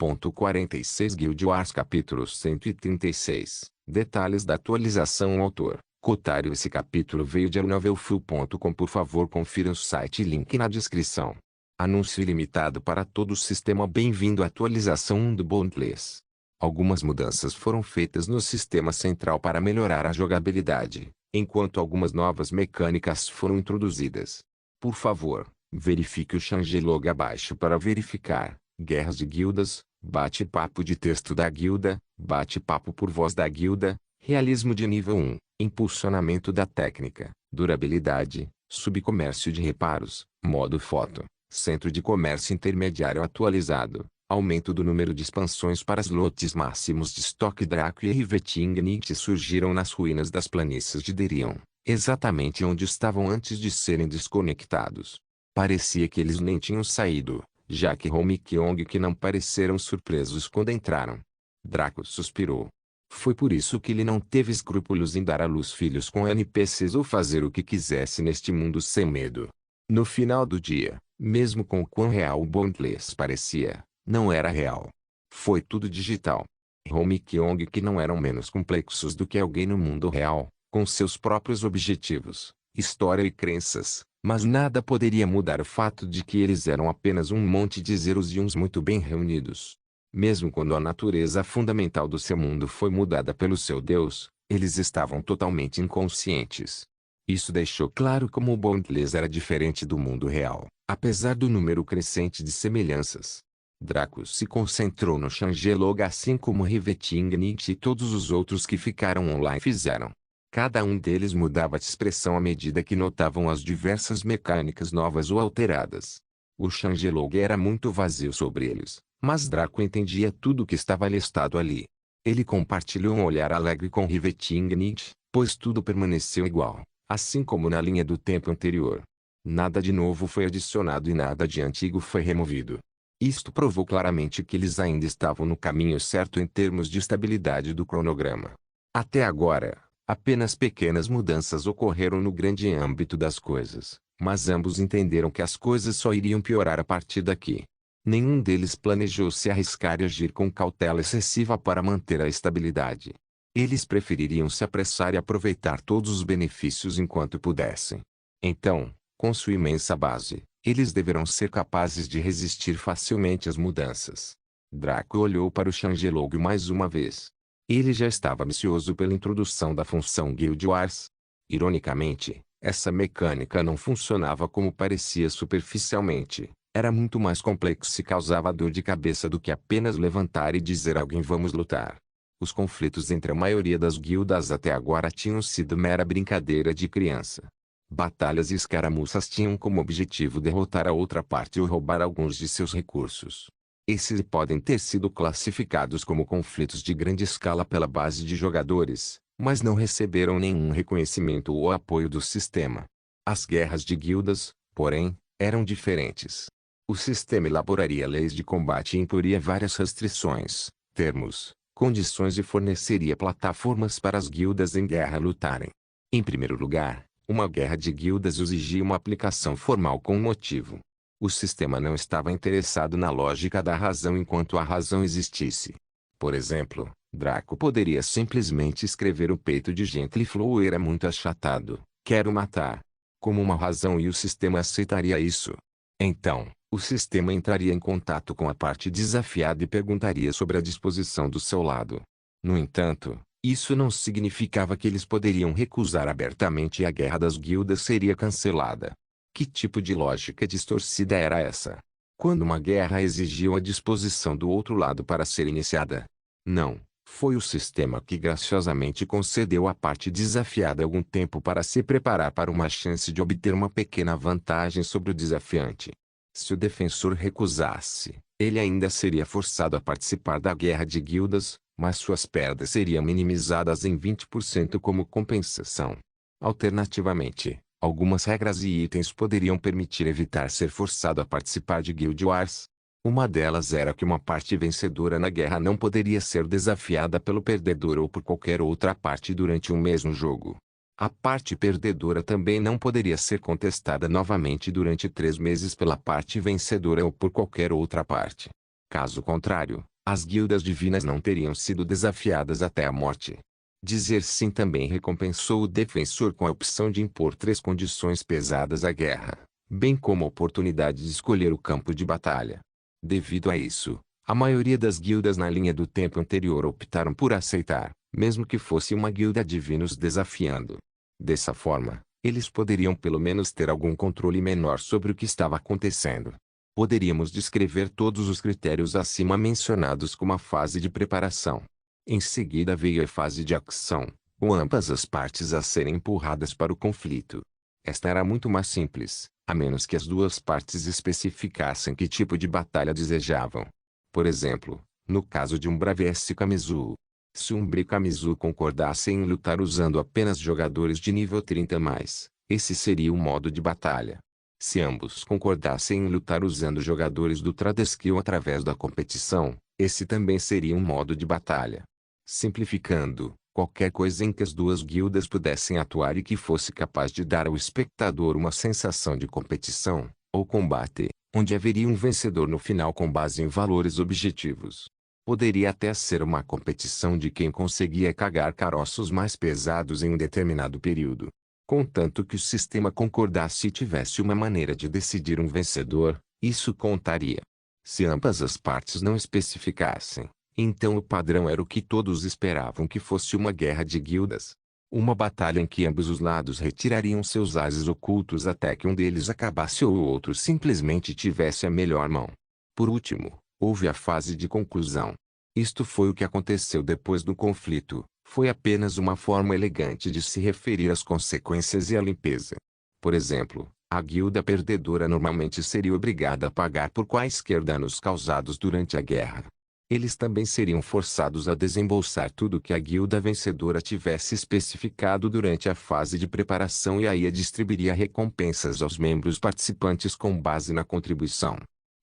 1.46 Guild Wars Capítulo 136 Detalhes da atualização. Autor Kotaru. Esse capítulo veio de novelfull.com. Por favor, confira o site, link na descrição. Anúncio ilimitado para todo o sistema. Bem-vindo à atualização 1 do Boundless. Algumas mudanças foram feitas no sistema central para melhorar a jogabilidade, enquanto algumas novas mecânicas foram introduzidas. Por favor, verifique o changelog abaixo para verificar guerras de guildas, bate-papo de texto da guilda, bate-papo por voz da guilda, realismo de nível 1, impulsionamento da técnica, durabilidade, subcomércio de reparos, modo foto, centro de comércio intermediário atualizado, aumento do número de expansões para slots máximos de estoque. Draco e Rivetingnicht surgiram nas ruínas das planícies de Derion, exatamente onde estavam antes de serem desconectados. Parecia que eles nem tinham saído, já que Home e Kyong que não pareceram surpresos quando entraram. Draco suspirou. Foi por isso que ele não teve escrúpulos em dar à luz filhos com NPCs ou fazer o que quisesse neste mundo sem medo. No final do dia, mesmo com o quão real o Boundless parecia, não era real. Foi tudo digital. Home e Kyong que não eram menos complexos do que alguém no mundo real, com seus próprios objetivos, história e crenças, mas nada poderia mudar o fato de que eles eram apenas um monte de zeros e uns muito bem reunidos. Mesmo quando a natureza fundamental do seu mundo foi mudada pelo seu Deus, eles estavam totalmente inconscientes. Isso deixou claro como o Boundless era diferente do mundo real, apesar do número crescente de semelhanças. Draco se concentrou no changelog assim como Rivetingnicht e todos os outros que ficaram online fizeram. Cada um deles mudava de expressão à medida que notavam as diversas mecânicas novas ou alteradas. O changelog era muito vazio sobre eles, mas Draco entendia tudo o que estava listado ali. Ele compartilhou um olhar alegre com Rivetingnicht, pois tudo permaneceu igual, assim como na linha do tempo anterior. Nada de novo foi adicionado e nada de antigo foi removido. Isto provou claramente que eles ainda estavam no caminho certo em termos de estabilidade do cronograma. Até agora, apenas pequenas mudanças ocorreram no grande âmbito das coisas, mas ambos entenderam que as coisas só iriam piorar a partir daqui. Nenhum deles planejou se arriscar e agir com cautela excessiva para manter a estabilidade. Eles prefeririam se apressar e aproveitar todos os benefícios enquanto pudessem. Então, com sua imensa base, eles deverão ser capazes de resistir facilmente às mudanças. Draco olhou para o changelog mais uma vez. Ele já estava ansioso pela introdução da função Guild Wars. Ironicamente, essa mecânica não funcionava como parecia superficialmente. Era muito mais complexo e causava dor de cabeça do que apenas levantar e dizer a alguém vamos lutar. Os conflitos entre a maioria das guildas até agora tinham sido mera brincadeira de criança. Batalhas e escaramuças tinham como objetivo derrotar a outra parte ou roubar alguns de seus recursos. Esses podem ter sido classificados como conflitos de grande escala pela base de jogadores, mas não receberam nenhum reconhecimento ou apoio do sistema. As guerras de guildas, porém, eram diferentes. O sistema elaboraria leis de combate e imporia várias restrições, termos, condições e forneceria plataformas para as guildas em guerra lutarem. Em primeiro lugar, uma guerra de guildas exigia uma aplicação formal com um motivo. O sistema não estava interessado na lógica da razão enquanto a razão existisse. Por exemplo, Draco poderia simplesmente escrever o peito de Gentleflow era muito achatado, quero matar. Como uma razão e o sistema aceitaria isso. Então, o sistema entraria em contato com a parte desafiada e perguntaria sobre a disposição do seu lado. No entanto, isso não significava que eles poderiam recusar abertamente e a guerra das guildas seria cancelada. Que tipo de lógica distorcida era essa? Quando uma guerra exigiu a disposição do outro lado para ser iniciada? Não, foi o sistema que graciosamente concedeu à parte desafiada algum tempo para se preparar para uma chance de obter uma pequena vantagem sobre o desafiante. Se o defensor recusasse, ele ainda seria forçado a participar da guerra de guildas, mas suas perdas seriam minimizadas em 20% como compensação. Alternativamente, algumas regras e itens poderiam permitir evitar ser forçado a participar de Guild Wars. Uma delas era que uma parte vencedora na guerra não poderia ser desafiada pelo perdedor ou por qualquer outra parte durante um mesmo jogo. A parte perdedora também não poderia ser contestada novamente durante 3 meses pela parte vencedora ou por qualquer outra parte. Caso contrário, As guildas divinas não teriam sido desafiadas até a morte. Dizer sim também recompensou o defensor com a opção de impor 3 condições pesadas à guerra, bem como a oportunidade de escolher o campo de batalha. Devido a isso, a maioria das guildas na linha do tempo anterior optaram por aceitar, mesmo que fosse uma guilda divinos desafiando. Dessa forma, eles poderiam pelo menos ter algum controle menor sobre o que estava acontecendo. Poderíamos descrever todos os critérios acima mencionados como a fase de preparação. Em seguida veio a fase de ação, com ambas as partes a serem empurradas para o conflito. Esta era muito mais simples, a menos que as duas partes especificassem que tipo de batalha desejavam. Por exemplo, no caso de um Bravesse Kamizu. Se um Kamizu concordasse em lutar usando apenas jogadores de nível 30 mais, esse seria o modo de batalha. Se ambos concordassem em lutar usando jogadores do Tradeskill através da competição, esse também seria um modo de batalha. Simplificando, qualquer coisa em que as duas guildas pudessem atuar e que fosse capaz de dar ao espectador uma sensação de competição, ou combate, onde haveria um vencedor no final com base em valores objetivos. Poderia até ser uma competição de quem conseguia carregar caroços mais pesados em um determinado período. Contanto que o sistema concordasse e tivesse uma maneira de decidir um vencedor, isso contaria. Se ambas as partes não especificassem, então o padrão era o que todos esperavam que fosse uma guerra de guildas. Uma batalha em que ambos os lados retirariam seus ases ocultos até que um deles acabasse ou o outro simplesmente tivesse a melhor mão. Por último, houve a fase de conclusão. Isto foi o que aconteceu depois do conflito, foi apenas uma forma elegante de se referir às consequências e à limpeza. Por exemplo, a guilda perdedora normalmente seria obrigada a pagar por quaisquer danos causados durante a guerra. Eles também seriam forçados a desembolsar tudo que a guilda vencedora tivesse especificado durante a fase de preparação e aí distribuiria recompensas aos membros participantes com base na contribuição.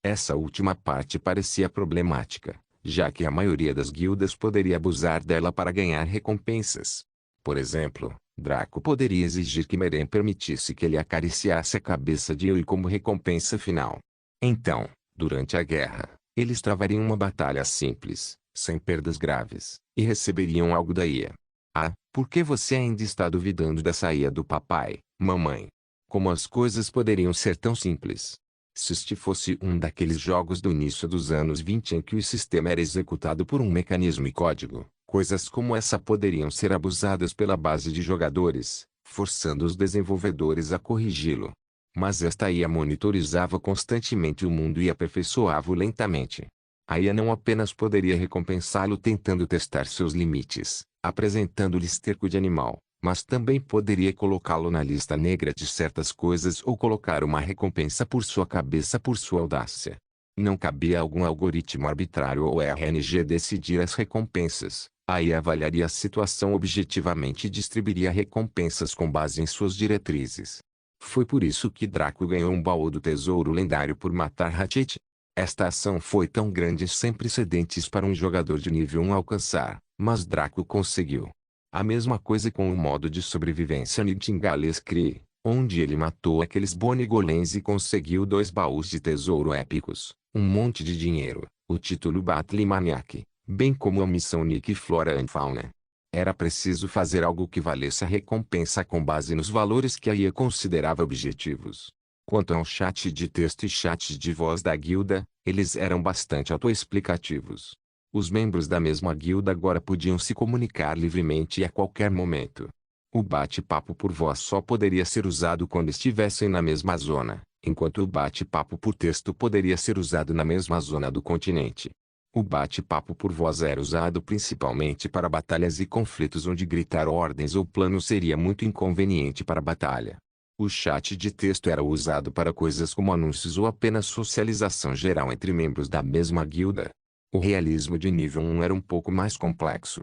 Essa última parte parecia problemática, já que a maioria das guildas poderia abusar dela para ganhar recompensas. Por exemplo, Draco poderia exigir que Meren permitisse que ele acariciasse a cabeça de Yui como recompensa final. Então, durante a guerra, eles travariam uma batalha simples, sem perdas graves, e receberiam algo da IA. Ah, por que você ainda está duvidando dessa IA do papai, mamãe? Como as coisas poderiam ser tão simples? Se este fosse um daqueles jogos do início dos anos 20 em que o sistema era executado por um mecanismo e código, coisas como essa poderiam ser abusadas pela base de jogadores, forçando os desenvolvedores a corrigi-lo. Mas esta IA monitorizava constantemente o mundo e aperfeiçoava-o lentamente. A IA não apenas poderia recompensá-lo tentando testar seus limites, apresentando-lhe esterco de animal, mas também poderia colocá-lo na lista negra de certas coisas ou colocar uma recompensa por sua cabeça por sua audácia. Não cabia a algum algoritmo arbitrário ou RNG decidir as recompensas. A IA avaliaria a situação objetivamente e distribuiria recompensas com base em suas diretrizes. Foi por isso que Draco ganhou um baú do tesouro lendário por matar Ratchet. Esta ação foi tão grande e sem precedentes para um jogador de nível 1 alcançar, mas Draco conseguiu. A mesma coisa com o modo de sobrevivência Nightingale's Cree, onde ele matou aqueles Bonnie Golems e conseguiu 2 baús de tesouro épicos, um monte de dinheiro, o título Battle Maniac, bem como a missão Nick Flora and Fauna. Era preciso fazer algo que valesse a recompensa com base nos valores que a IA considerava objetivos. Quanto ao chat de texto e chat de voz da guilda, eles eram bastante autoexplicativos. Os membros da mesma guilda agora podiam se comunicar livremente e a qualquer momento. O bate-papo por voz só poderia ser usado quando estivessem na mesma zona, enquanto o bate-papo por texto poderia ser usado na mesma zona do continente. O bate-papo por voz era usado principalmente para batalhas e conflitos onde gritar ordens ou planos seria muito inconveniente para a batalha. O chat de texto era usado para coisas como anúncios ou apenas socialização geral entre membros da mesma guilda. O realismo de nível 1 era um pouco mais complexo.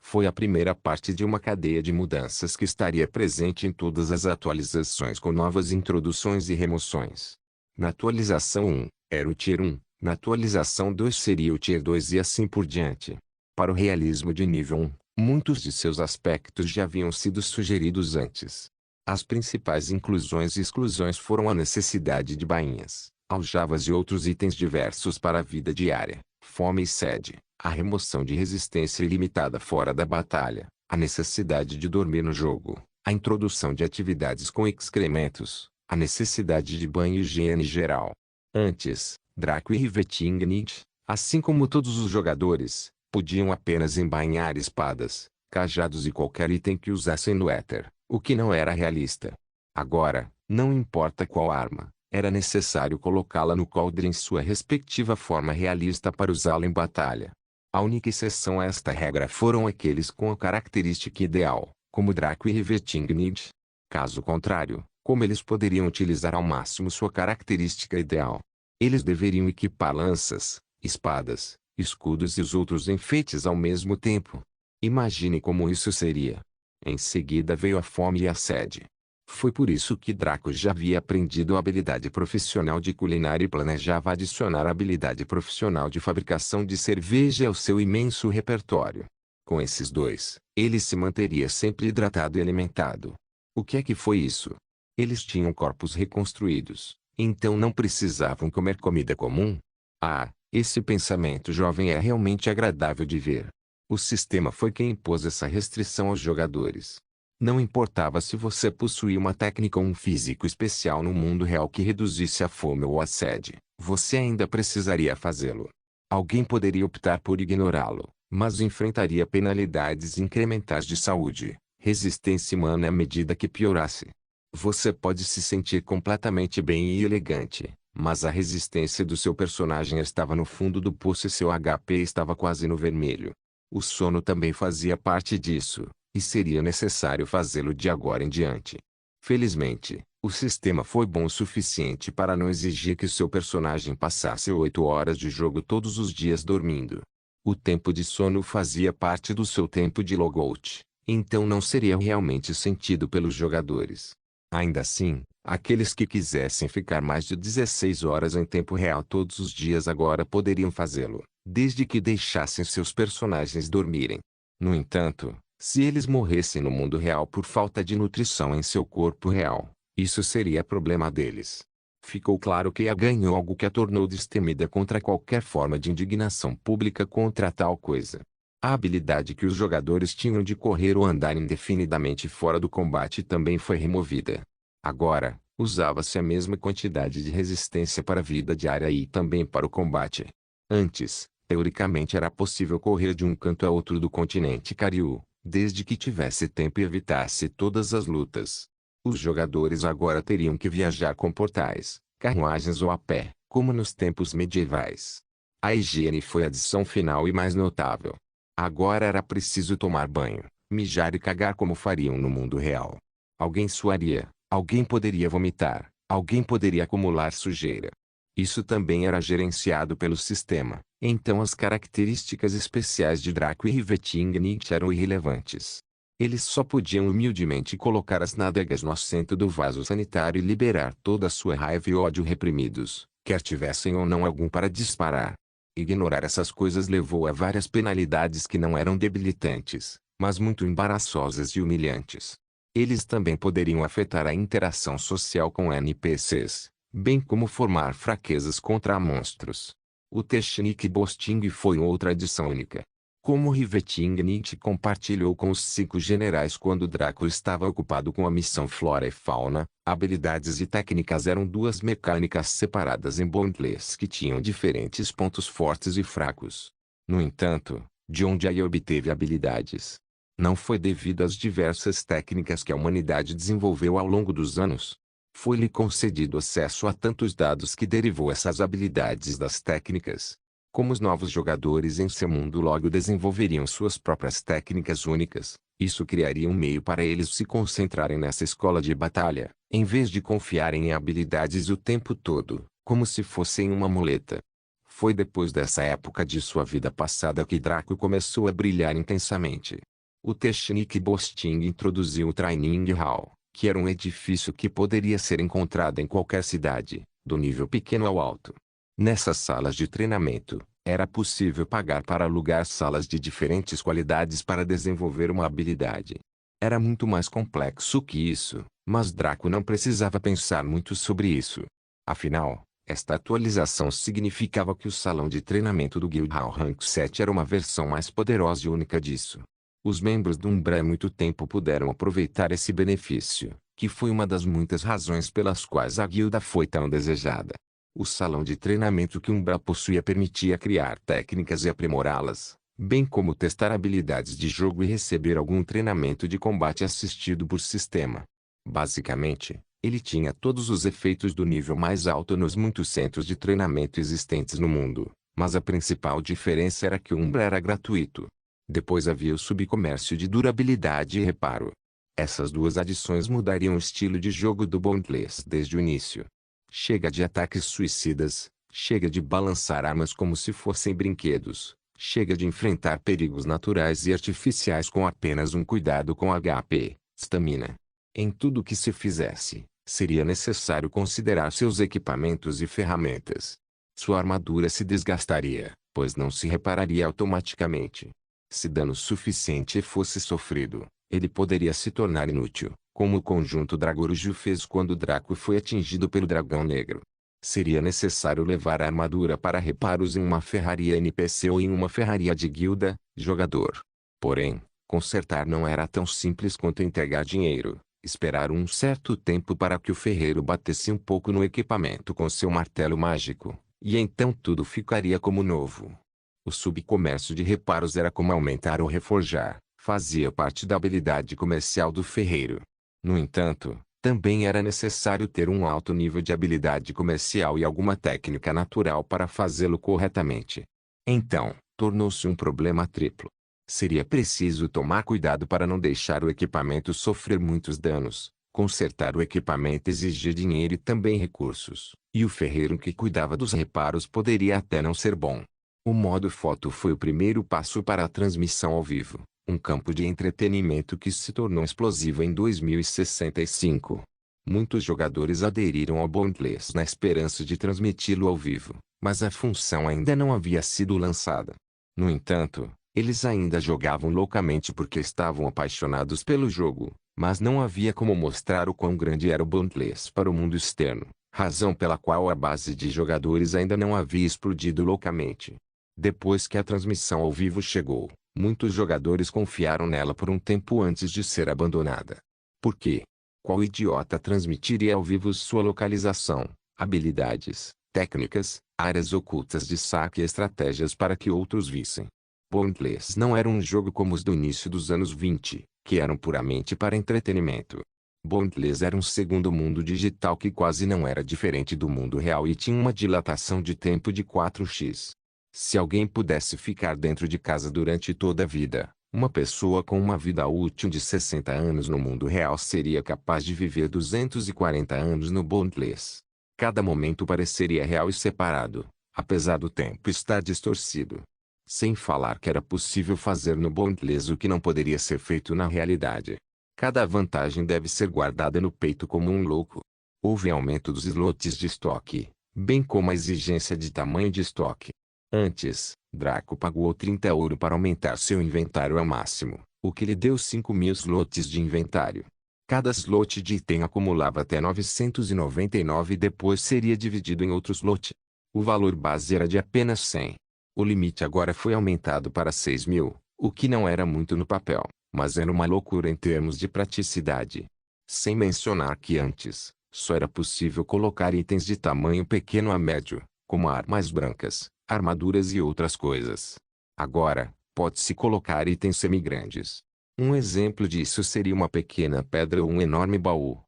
Foi a primeira parte de uma cadeia de mudanças que estaria presente em todas as atualizações com novas introduções e remoções. Na atualização 1, era o Tier 1. Na atualização 2 seria o Tier 2 e assim por diante. Para o realismo de nível 1, muitos de seus aspectos já haviam sido sugeridos antes. As principais inclusões e exclusões foram a necessidade de bainhas, aljavas e outros itens diversos para a vida diária, fome e sede, a remoção de resistência ilimitada fora da batalha, a necessidade de dormir no jogo, a introdução de atividades com excrementos, a necessidade de banho e higiene geral. Antes, Draco e Rivetingnight, assim como todos os jogadores, podiam apenas embainhar espadas, cajados e qualquer item que usassem no éter, o que não era realista. Agora, não importa qual arma, era necessário colocá-la no coldre em sua respectiva forma realista para usá-la em batalha. A única exceção a esta regra foram aqueles com a característica ideal, como Draco e Rivetingnight. Caso contrário, como eles poderiam utilizar ao máximo sua característica ideal? Eles deveriam equipar lanças, espadas, escudos e os outros enfeites ao mesmo tempo. Imagine como isso seria. Em seguida veio a fome e a sede. Foi por isso que Draco já havia aprendido a habilidade profissional de culinária e planejava adicionar a habilidade profissional de fabricação de cerveja ao seu imenso repertório. Com esses dois, ele se manteria sempre hidratado e alimentado. O que é que foi isso? Eles tinham corpos reconstruídos, então não precisavam comer comida comum? Ah, esse pensamento jovem é realmente agradável de ver. O sistema foi quem impôs essa restrição aos jogadores. Não importava se você possuía uma técnica ou um físico especial no mundo real que reduzisse a fome ou a sede, você ainda precisaria fazê-lo. Alguém poderia optar por ignorá-lo, mas enfrentaria penalidades incrementais de saúde, resistência humana à medida que piorasse. Você pode se sentir completamente bem e elegante, mas a resistência do seu personagem estava no fundo do poço e seu HP estava quase no vermelho. O sono também fazia parte disso, e seria necessário fazê-lo de agora em diante. Felizmente, o sistema foi bom o suficiente para não exigir que seu personagem passasse 8 horas de jogo todos os dias dormindo. O tempo de sono fazia parte do seu tempo de logout, então não seria realmente sentido pelos jogadores. Ainda assim, aqueles que quisessem ficar mais de 16 horas em tempo real todos os dias agora poderiam fazê-lo, desde que deixassem seus personagens dormirem. No entanto, se eles morressem no mundo real por falta de nutrição em seu corpo real, isso seria problema deles. Ficou claro que a ganhou algo que a tornou destemida contra qualquer forma de indignação pública contra tal coisa. A habilidade que os jogadores tinham de correr ou andar indefinidamente fora do combate também foi removida. Agora, usava-se a mesma quantidade de resistência para a vida diária e também para o combate. Antes, teoricamente era possível correr de um canto a outro do continente Kariu, desde que tivesse tempo e evitasse todas as lutas. Os jogadores agora teriam que viajar com portais, carruagens ou a pé, como nos tempos medievais. A higiene foi a adição final e mais notável. Agora era preciso tomar banho, mijar e cagar como fariam no mundo real. Alguém suaria, alguém poderia vomitar, alguém poderia acumular sujeira. Isso também era gerenciado pelo sistema, então as características especiais de Draco e Rivetingnight eram irrelevantes. Eles só podiam humildemente colocar as nádegas no assento do vaso sanitário e liberar toda a sua raiva e ódio reprimidos, quer tivessem ou não algum para disparar. Ignorar essas coisas levou a várias penalidades que não eram debilitantes, mas muito embaraçosas e humilhantes. Eles também poderiam afetar a interação social com NPCs, bem como formar fraquezas contra monstros. O Technic Boosting foi outra adição única. Como Rivetingnight compartilhou com os 5 generais quando Draco estava ocupado com a missão Flora e Fauna, habilidades e técnicas eram 2 mecânicas separadas em bundles que tinham diferentes pontos fortes e fracos. No entanto, de onde aí obteve habilidades? Não foi devido às diversas técnicas que a humanidade desenvolveu ao longo dos anos. Foi-lhe concedido acesso a tantos dados que derivou essas habilidades das técnicas. Como os novos jogadores em seu mundo logo desenvolveriam suas próprias técnicas únicas, isso criaria um meio para eles se concentrarem nessa escola de batalha, em vez de confiarem em habilidades o tempo todo, como se fossem uma muleta. Foi depois dessa época de sua vida passada que Draco começou a brilhar intensamente. O Technic Boosting introduziu o Training Hall, que era um edifício que poderia ser encontrado em qualquer cidade, do nível pequeno ao alto. Nessas salas de treinamento, era possível pagar para alugar salas de diferentes qualidades para desenvolver uma habilidade. Era muito mais complexo que isso, mas Draco não precisava pensar muito sobre isso. Afinal, Esta atualização significava que o salão de treinamento do Guildhall Rank 7 era uma versão mais poderosa e única disso. Os membros do Umbra há muito tempo puderam aproveitar esse benefício, que foi uma das muitas razões pelas quais a guilda foi tão desejada. O salão de treinamento que Umbra possuía permitia criar técnicas e aprimorá-las, bem como testar habilidades de jogo e receber algum treinamento de combate assistido por sistema. Basicamente, ele tinha todos os efeitos do nível mais alto nos muitos centros de treinamento existentes no mundo, mas a principal diferença era que o Umbra era gratuito. Depois havia o subcomércio de durabilidade e reparo. Essas duas adições mudariam o estilo de jogo do Boundless desde o início. Chega de ataques suicidas, chega de balançar armas como se fossem brinquedos, chega de enfrentar perigos naturais e artificiais com apenas um cuidado com HP, stamina. Em tudo que se fizesse, seria necessário considerar seus equipamentos e ferramentas. Sua armadura se desgastaria, pois não se repararia automaticamente. Se dano suficiente fosse sofrido, ele poderia se tornar inútil, como o conjunto Dragorujo fez quando Draco foi atingido pelo Dragão Negro. Seria necessário levar a armadura para reparos em uma ferraria NPC ou em uma ferraria de guilda, jogador. Porém, consertar não era tão simples quanto entregar dinheiro. Esperar um certo tempo para que o ferreiro batesse um pouco no equipamento com seu martelo mágico, e então tudo ficaria como novo. O subcomércio de reparos era como aumentar ou reforjar, fazia parte da habilidade comercial do ferreiro. No entanto, também era necessário ter um alto nível de habilidade comercial e alguma técnica natural para fazê-lo corretamente. Então, tornou-se um problema triplo. Seria preciso tomar cuidado para não deixar o equipamento sofrer muitos danos. Consertar o equipamento exigia dinheiro e também recursos, e o ferreiro que cuidava dos reparos poderia até não ser bom. O modo foto foi o primeiro passo para a transmissão ao vivo, um campo de entretenimento que se tornou explosivo em 2065. Muitos jogadores aderiram ao Boundless na esperança de transmiti-lo ao vivo, mas a função ainda não havia sido lançada. No entanto, eles ainda jogavam loucamente porque estavam apaixonados pelo jogo, mas não havia como mostrar o quão grande era o Boundless para o mundo externo, razão pela qual a base de jogadores ainda não havia explodido loucamente. Depois que a transmissão ao vivo chegou, muitos jogadores confiaram nela por um tempo antes de ser abandonada. Por quê? Qual idiota transmitiria ao vivo sua localização, habilidades, técnicas, áreas ocultas de saque e estratégias para que outros vissem? Boundless não era um jogo como os do início dos anos 20, que eram puramente para entretenimento. Boundless era um segundo mundo digital que quase não era diferente do mundo real e tinha uma dilatação de tempo de 4x. Se alguém pudesse ficar dentro de casa durante toda a vida, uma pessoa com uma vida útil de 60 anos no mundo real seria capaz de viver 240 anos no Boundless. Cada momento pareceria real e separado, apesar do tempo estar distorcido. Sem falar que era possível fazer no Boundless o que não poderia ser feito na realidade. Cada vantagem deve ser guardada no peito como um louco. Houve aumento dos slots de estoque, bem como a exigência de tamanho de estoque. Antes, Draco pagou 30 ouro para aumentar seu inventário ao máximo, o que lhe deu 5.000 slots de inventário. Cada slot de item acumulava até 999 e depois seria dividido em outro slot. O valor base era de apenas 100. O limite agora foi aumentado para 6.000, o que não era muito no papel, mas era uma loucura em termos de praticidade. Sem mencionar que antes, só era possível colocar itens de tamanho pequeno a médio, como armas brancas, armaduras e outras coisas. Agora, pode-se colocar itens semigrandes. Um exemplo disso seria uma pequena pedra ou um enorme baú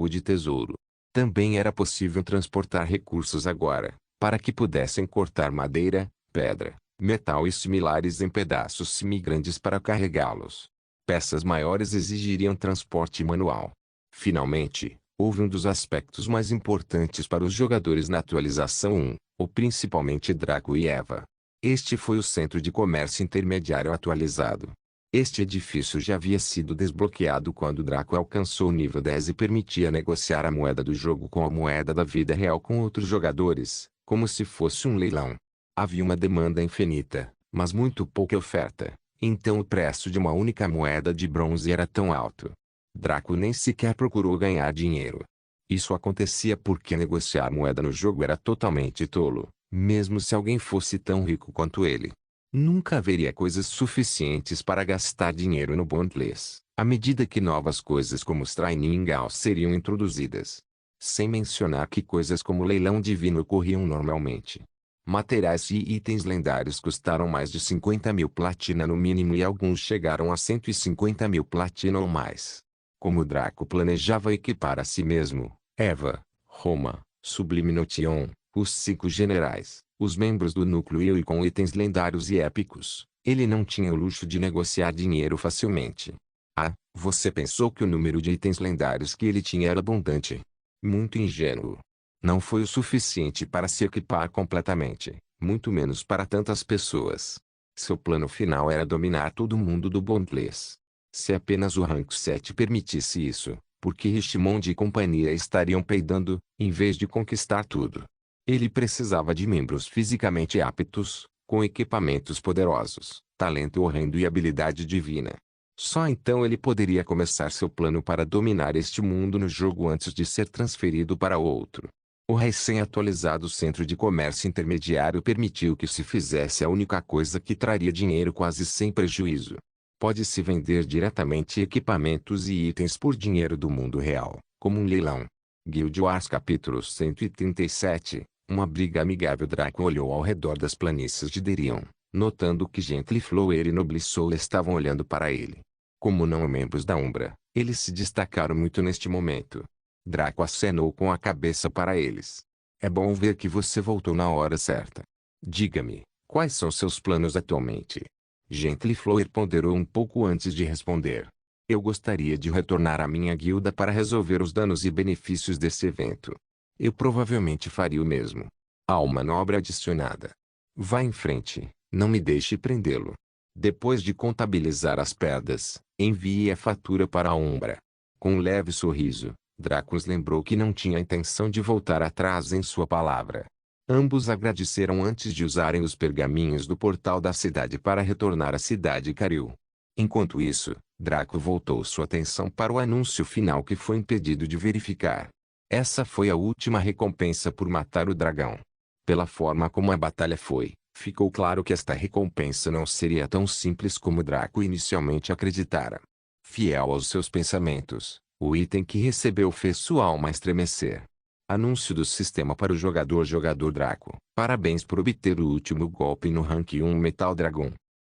de tesouro. Também era possível transportar recursos agora, para que pudessem cortar madeira, pedra, metal e similares em pedaços semigrandes para carregá-los. Peças maiores exigiriam transporte manual. Finalmente, houve um dos aspectos mais importantes para os jogadores na atualização 1, ou principalmente Draco e Eva. Este foi o centro de comércio intermediário atualizado. Este edifício já havia sido desbloqueado quando Draco alcançou o nível 10 e permitia negociar a moeda do jogo com a moeda da vida real com outros jogadores, como se fosse um leilão. Havia uma demanda infinita, mas muito pouca oferta, então o preço de uma única moeda de bronze era tão alto. Draco nem sequer procurou ganhar dinheiro. Isso acontecia porque negociar moeda no jogo era totalmente tolo, mesmo se alguém fosse tão rico quanto ele. Nunca haveria coisas suficientes para gastar dinheiro no Bondless, à medida que novas coisas como os Training House seriam introduzidas. Sem mencionar que coisas como o leilão divino ocorriam normalmente. Materiais e itens lendários custaram mais de 50 mil platina no mínimo e alguns chegaram a 150 mil platina ou mais. Como Draco planejava equipar a si mesmo, Eva, Roma, Sublime Notion, os 5 generais, os membros do núcleo e com itens lendários e épicos, ele não tinha o luxo de negociar dinheiro facilmente. Ah, você pensou que o número de itens lendários que ele tinha era abundante? Muito ingênuo. Não foi o suficiente para se equipar completamente, muito menos para tantas pessoas. Seu plano final era dominar todo mundo do Bondless. Se apenas o Rank 7 permitisse isso, porque Richmond e companhia estariam peidando, em vez de conquistar tudo. Ele precisava de membros fisicamente aptos, com equipamentos poderosos, talento horrendo e habilidade divina. Só então ele poderia começar seu plano para dominar este mundo no jogo antes de ser transferido para outro. O recém-atualizado Centro de Comércio Intermediário permitiu que se fizesse a única coisa que traria dinheiro quase sem prejuízo. Pode-se vender diretamente equipamentos e itens por dinheiro do mundo real, como um leilão. Guild Wars capítulo 137, uma briga amigável. Draco olhou ao redor das planícies de Derion, notando que Gently Flower e Noble Soul estavam olhando para ele. Como não membros da Umbra, eles se destacaram muito neste momento. Draco acenou com a cabeça para eles. É bom ver que você voltou na hora certa. Diga-me, quais são seus planos atualmente? Gently Flower ponderou um pouco antes de responder. Eu gostaria de retornar à minha guilda para resolver os danos e benefícios desse evento. Eu provavelmente faria o mesmo. Há uma manobra adicionada. Vá em frente, não me deixe prendê-lo. Depois de contabilizar as perdas, envie a fatura para a Umbra. Com um leve sorriso, Dracos lembrou que não tinha intenção de voltar atrás em sua palavra. Ambos agradeceram antes de usarem os pergaminhos do portal da cidade para retornar à cidade Karil. Enquanto isso, Draco voltou sua atenção para o anúncio final que foi impedido de verificar. Essa foi a última recompensa por matar o dragão. Pela forma como a batalha foi, ficou claro que esta recompensa não seria tão simples como Draco inicialmente acreditara. Fiel aos seus pensamentos, o item que recebeu fez sua alma estremecer. Anúncio do sistema para o jogador Draco. Parabéns por obter o último golpe no Rank 1 Metal Dragon.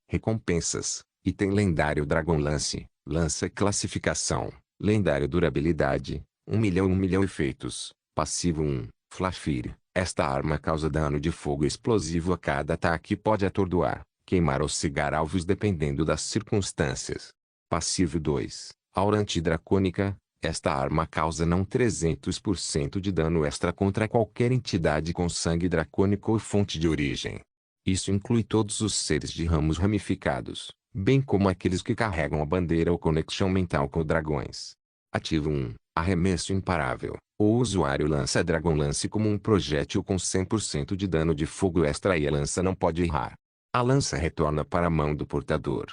Recompensas. Item lendário Dragon Lance. Lança classificação. Lendário durabilidade. 1 milhão efeitos. Passivo 1. Flafire. Esta arma causa dano de fogo explosivo a cada ataque e pode atordoar, queimar ou cegar alvos dependendo das circunstâncias. Passivo 2. Aura antidracônica. Esta arma causa não 300% de dano extra contra qualquer entidade com sangue dracônico ou fonte de origem. Isso inclui todos os seres de ramos ramificados, bem como aqueles que carregam a bandeira ou conexão mental com dragões. Ativo 1. Arremesso imparável. O usuário lança Dragon Lance como um projétil com 100% de dano de fogo extra e a lança não pode errar. A lança retorna para a mão do portador.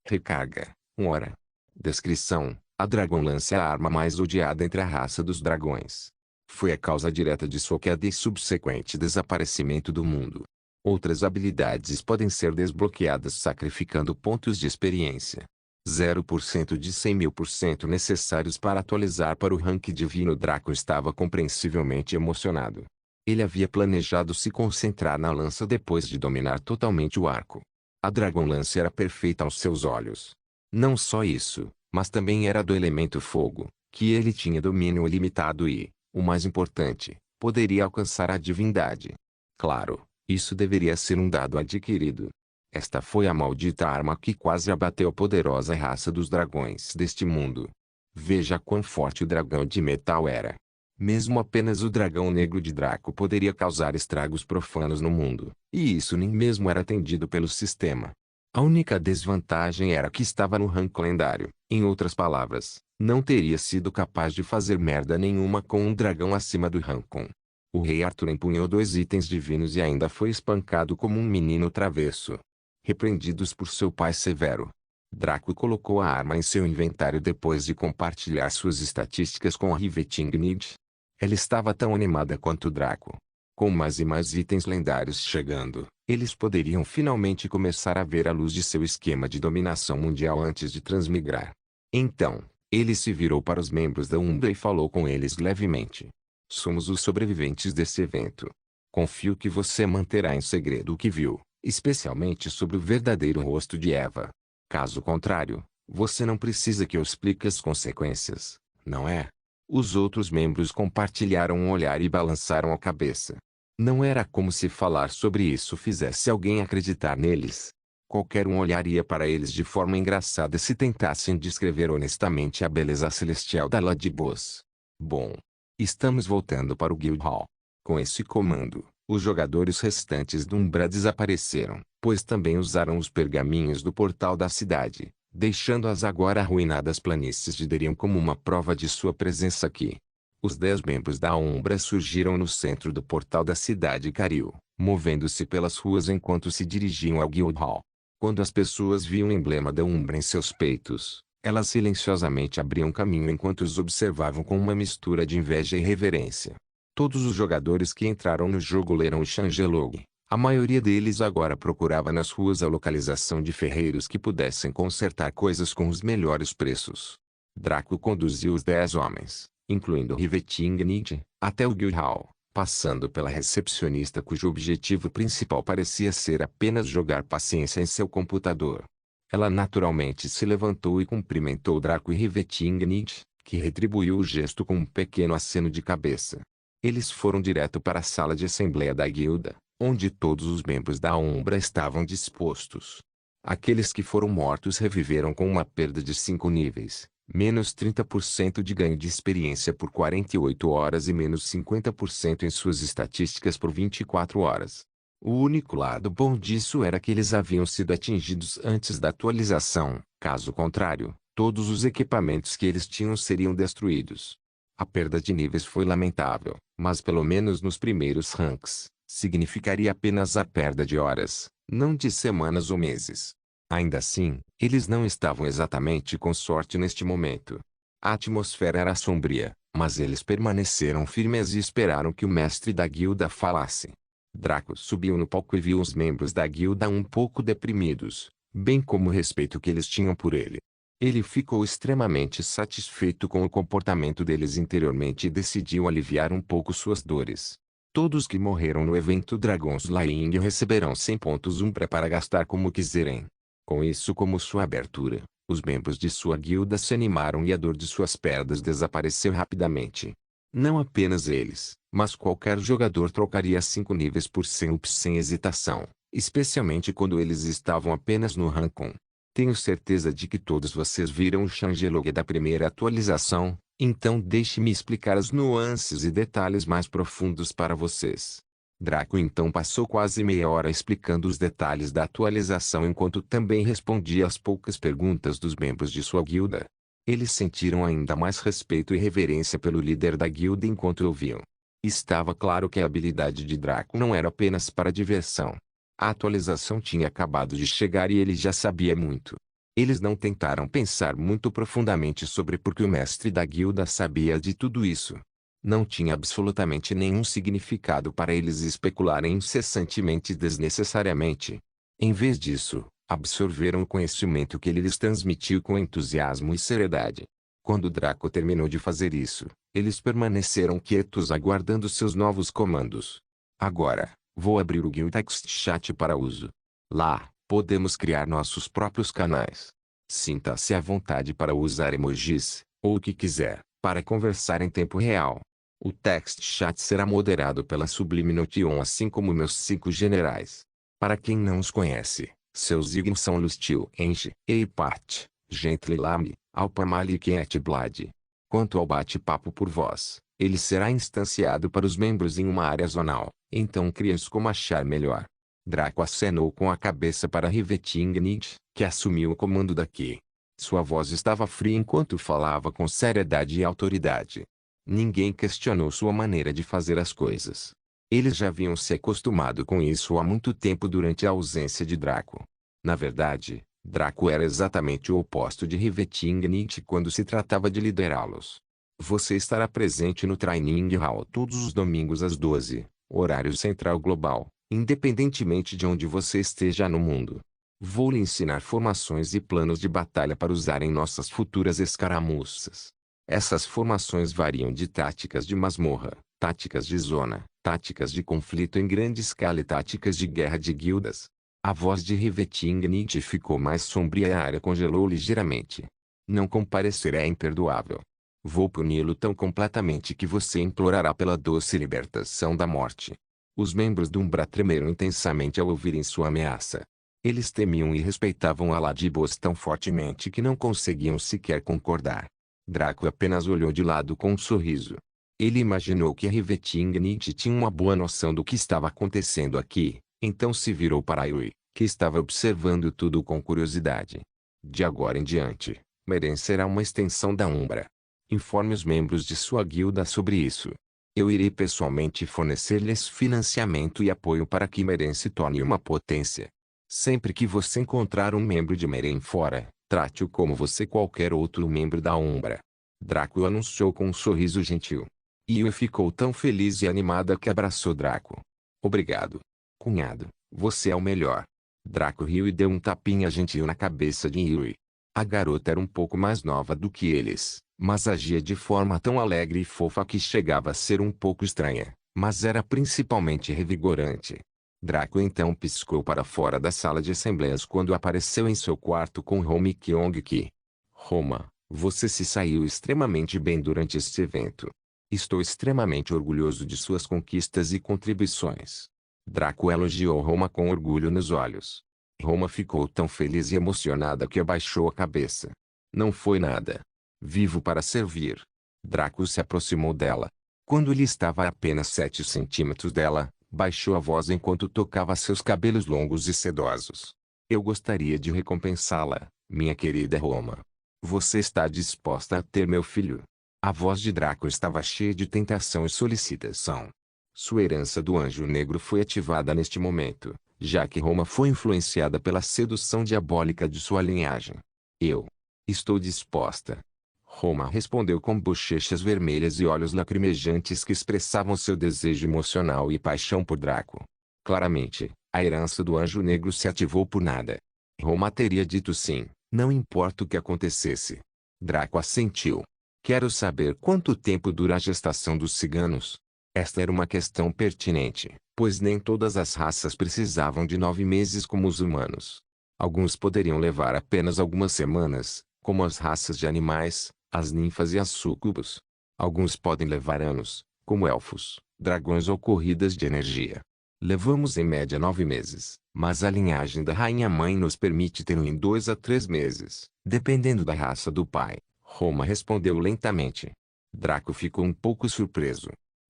Recarga. 1 hora. Descrição. A Dragon Lance é a arma mais odiada entre a raça dos dragões. Foi a causa direta de sua queda e subsequente desaparecimento do mundo. Outras habilidades podem ser desbloqueadas sacrificando pontos de experiência. 0% de 100.000% necessários para atualizar para o rank divino. Draco estava compreensivelmente emocionado. Ele havia planejado se concentrar na lança depois de dominar totalmente o arco. A Dragon Lance era perfeita aos seus olhos. Não só isso, mas também era do elemento fogo, que ele tinha domínio ilimitado e, o mais importante, poderia alcançar a divindade. Claro, isso deveria ser um dado adquirido. Esta foi a maldita arma que quase abateu a poderosa raça dos dragões deste mundo. Veja quão forte o dragão de metal era. Mesmo apenas o dragão negro de Draco poderia causar estragos profanos no mundo, e isso nem mesmo era atendido pelo sistema. A única desvantagem era que estava no rank lendário. Em outras palavras, não teria sido capaz de fazer merda nenhuma com um dragão acima do rank 1. O rei Arthur empunhou 2 itens divinos e ainda foi espancado como um menino travesso. Repreendidos por seu pai severo. Draco colocou a arma em seu inventário depois de compartilhar suas estatísticas com a Riveting Nid. Ela estava tão animada quanto Draco. Com mais e mais itens lendários chegando, eles poderiam finalmente começar a ver a luz de seu esquema de dominação mundial antes de transmigrar. Então, ele se virou para os membros da Umbra e falou com eles levemente. Somos os sobreviventes desse evento. Confio que você manterá em segredo o que viu, especialmente sobre o verdadeiro rosto de Eva. Caso contrário, você não precisa que eu explique as consequências, não é? Os outros membros compartilharam um olhar e balançaram a cabeça. Não era como se falar sobre isso fizesse alguém acreditar neles. Qualquer um olharia para eles de forma engraçada se tentassem descrever honestamente a beleza celestial da Ladybos. Bom, estamos voltando para o Guild Hall. Com esse comando, os jogadores restantes do Umbra desapareceram, pois também usaram os pergaminhos do portal da cidade, deixando as agora arruinadas planícies de Derion como uma prova de sua presença aqui. Os 10 membros da Umbra surgiram no centro do portal da cidade Karil, movendo-se pelas ruas enquanto se dirigiam ao Guild Hall. Quando as pessoas viam o emblema da Umbra em seus peitos, elas silenciosamente abriam caminho enquanto os observavam com uma mistura de inveja e reverência. Todos os jogadores que entraram no jogo leram o changelog. A maioria deles agora procurava nas ruas a localização de ferreiros que pudessem consertar coisas com os melhores preços. Draco conduziu os 10 homens, incluindo Rivetingnid, até o Guild Hall, passando pela recepcionista cujo objetivo principal parecia ser apenas jogar paciência em seu computador. Ela naturalmente se levantou e cumprimentou Draco e Rivetingnid, que retribuiu o gesto com um pequeno aceno de cabeça. Eles foram direto para a sala de assembleia da guilda, onde todos os membros da Umbra estavam dispostos. Aqueles que foram mortos reviveram com uma perda de 5 níveis, menos 30% de ganho de experiência por 48 horas e menos 50% em suas estatísticas por 24 horas. O único lado bom disso era que eles haviam sido atingidos antes da atualização, caso contrário, todos os equipamentos que eles tinham seriam destruídos. A perda de níveis foi lamentável, mas pelo menos nos primeiros ranks, significaria apenas a perda de horas, não de semanas ou meses. Ainda assim, eles não estavam exatamente com sorte neste momento. A atmosfera era sombria, mas eles permaneceram firmes e esperaram que o mestre da guilda falasse. Draco subiu no palco e viu os membros da guilda um pouco deprimidos, bem como o respeito que eles tinham por ele. Ele ficou extremamente satisfeito com o comportamento deles interiormente e decidiu aliviar um pouco suas dores. Todos que morreram no evento Dragon Slaying receberão 100 pontos Umbra para gastar como quiserem. Com isso como sua abertura, os membros de sua guilda se animaram e a dor de suas perdas desapareceu rapidamente. Não apenas eles, mas qualquer jogador trocaria 5 níveis por 100 ups sem hesitação, especialmente quando eles estavam apenas no rank 1. Tenho certeza de que todos vocês viram o changelog da primeira atualização, então deixe-me explicar as nuances e detalhes mais profundos para vocês. Draco então passou quase meia hora explicando os detalhes da atualização enquanto também respondia às poucas perguntas dos membros de sua guilda. Eles sentiram ainda mais respeito e reverência pelo líder da guilda enquanto ouviam. Estava claro que a habilidade de Draco não era apenas para diversão. A atualização tinha acabado de chegar e ele já sabia muito. Eles não tentaram pensar muito profundamente sobre por que o mestre da guilda sabia de tudo isso. Não tinha absolutamente nenhum significado para eles especularem incessantemente e desnecessariamente. Em vez disso, absorveram o conhecimento que ele lhes transmitiu com entusiasmo e seriedade. Quando Draco terminou de fazer isso, eles permaneceram quietos aguardando seus novos comandos. Agora, vou abrir o Guild Text Chat para uso. Lá, podemos criar nossos próprios canais. Sinta-se à vontade para usar emojis, ou o que quiser, para conversar em tempo real. O Text Chat será moderado pela Sublime Notion assim como meus 5 generais. Para quem não os conhece, seus signos são Lustil, Enche, Eipat, Gentlelam, Alpamalik e Etblad. Quanto ao bate-papo por voz, ele será instanciado para os membros em uma área zonal, então crie-os como achar melhor. Draco acenou com a cabeça para Rivetingnid, que assumiu o comando daqui. Sua voz estava fria enquanto falava com seriedade e autoridade. Ninguém questionou sua maneira de fazer as coisas. Eles já haviam se acostumado com isso há muito tempo durante a ausência de Draco. Na verdade, Draco era exatamente o oposto de Rivetingnid quando se tratava de liderá-los. Você estará presente no Training Hall todos os domingos às 12, horário central global, independentemente de onde você esteja no mundo. Vou lhe ensinar formações e planos de batalha para usar em nossas futuras escaramuças. Essas formações variam de táticas de masmorra, táticas de zona, táticas de conflito em grande escala e táticas de guerra de guildas. A voz de Riveting ficou mais sombria e a área congelou ligeiramente. Não comparecer é imperdoável. Vou puni-lo tão completamente que você implorará pela doce libertação da morte. Os membros do Umbra tremeram intensamente ao ouvirem sua ameaça. Eles temiam e respeitavam a Ladybos tão fortemente que não conseguiam sequer concordar. Draco apenas olhou de lado com um sorriso. Ele imaginou que a Riveting tinha uma boa noção do que estava acontecendo aqui, então se virou para Yui, que estava observando tudo com curiosidade. De agora em diante, Meren será uma extensão da Umbra. Informe os membros de sua guilda sobre isso. Eu irei pessoalmente fornecer-lhes financiamento e apoio para que Meren se torne uma potência. Sempre que você encontrar um membro de Meren fora, trate-o como você qualquer outro membro da Umbra. Draco anunciou com um sorriso gentil. Yui ficou tão feliz e animada que abraçou Draco. Obrigado, cunhado, você é o melhor. Draco riu e deu um tapinha gentil na cabeça de Yui. A garota era um pouco mais nova do que eles, mas agia de forma tão alegre e fofa que chegava a ser um pouco estranha, mas era principalmente revigorante. Draco então piscou para fora da sala de assembleias quando apareceu em seu quarto com Roma e Kyong-ki. Roma, você se saiu extremamente bem durante este evento. Estou extremamente orgulhoso de suas conquistas e contribuições. Draco elogiou Roma com orgulho nos olhos. Roma ficou tão feliz e emocionada que abaixou a cabeça. Não foi nada. Vivo para servir. Draco se aproximou dela. Quando ele estava a apenas 7 centímetros dela, baixou a voz enquanto tocava seus cabelos longos e sedosos. Eu gostaria de recompensá-la, minha querida Roma. Você está disposta a ter meu filho? A voz de Draco estava cheia de tentação e solicitação. Sua herança do anjo negro foi ativada neste momento, já que Roma foi influenciada pela sedução diabólica de sua linhagem. Eu estou disposta. Roma respondeu com bochechas vermelhas e olhos lacrimejantes que expressavam seu desejo emocional e paixão por Draco. Claramente, a herança do anjo negro se ativou por nada. Roma teria dito sim, não importa o que acontecesse. Draco assentiu. Quero saber quanto tempo dura a gestação dos ciganos. Esta era uma questão pertinente, pois nem todas as raças precisavam de 9 meses como os humanos. Alguns poderiam levar apenas algumas semanas, como as raças de animais, as ninfas e as súcubos. Alguns podem levar anos, como elfos, dragões ou corridas de energia. Levamos em média 9 meses, mas a linhagem da rainha-mãe nos permite ter em 2 a 3 meses, dependendo da raça do pai. Roma respondeu lentamente. Draco ficou um pouco surpreso.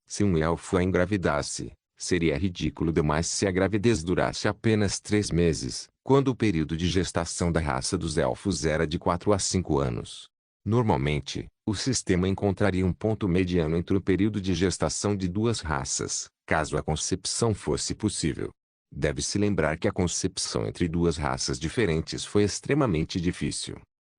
Se um elfo a engravidasse, seria ridículo demais se a gravidez durasse apenas 3 meses, quando o período de gestação da raça dos elfos era de 4 a 5 anos. Normalmente, o sistema encontraria um ponto mediano entre o período de gestação de duas raças, caso a concepção fosse possível. Deve-se lembrar que a concepção entre duas raças diferentes foi extremamente difícil.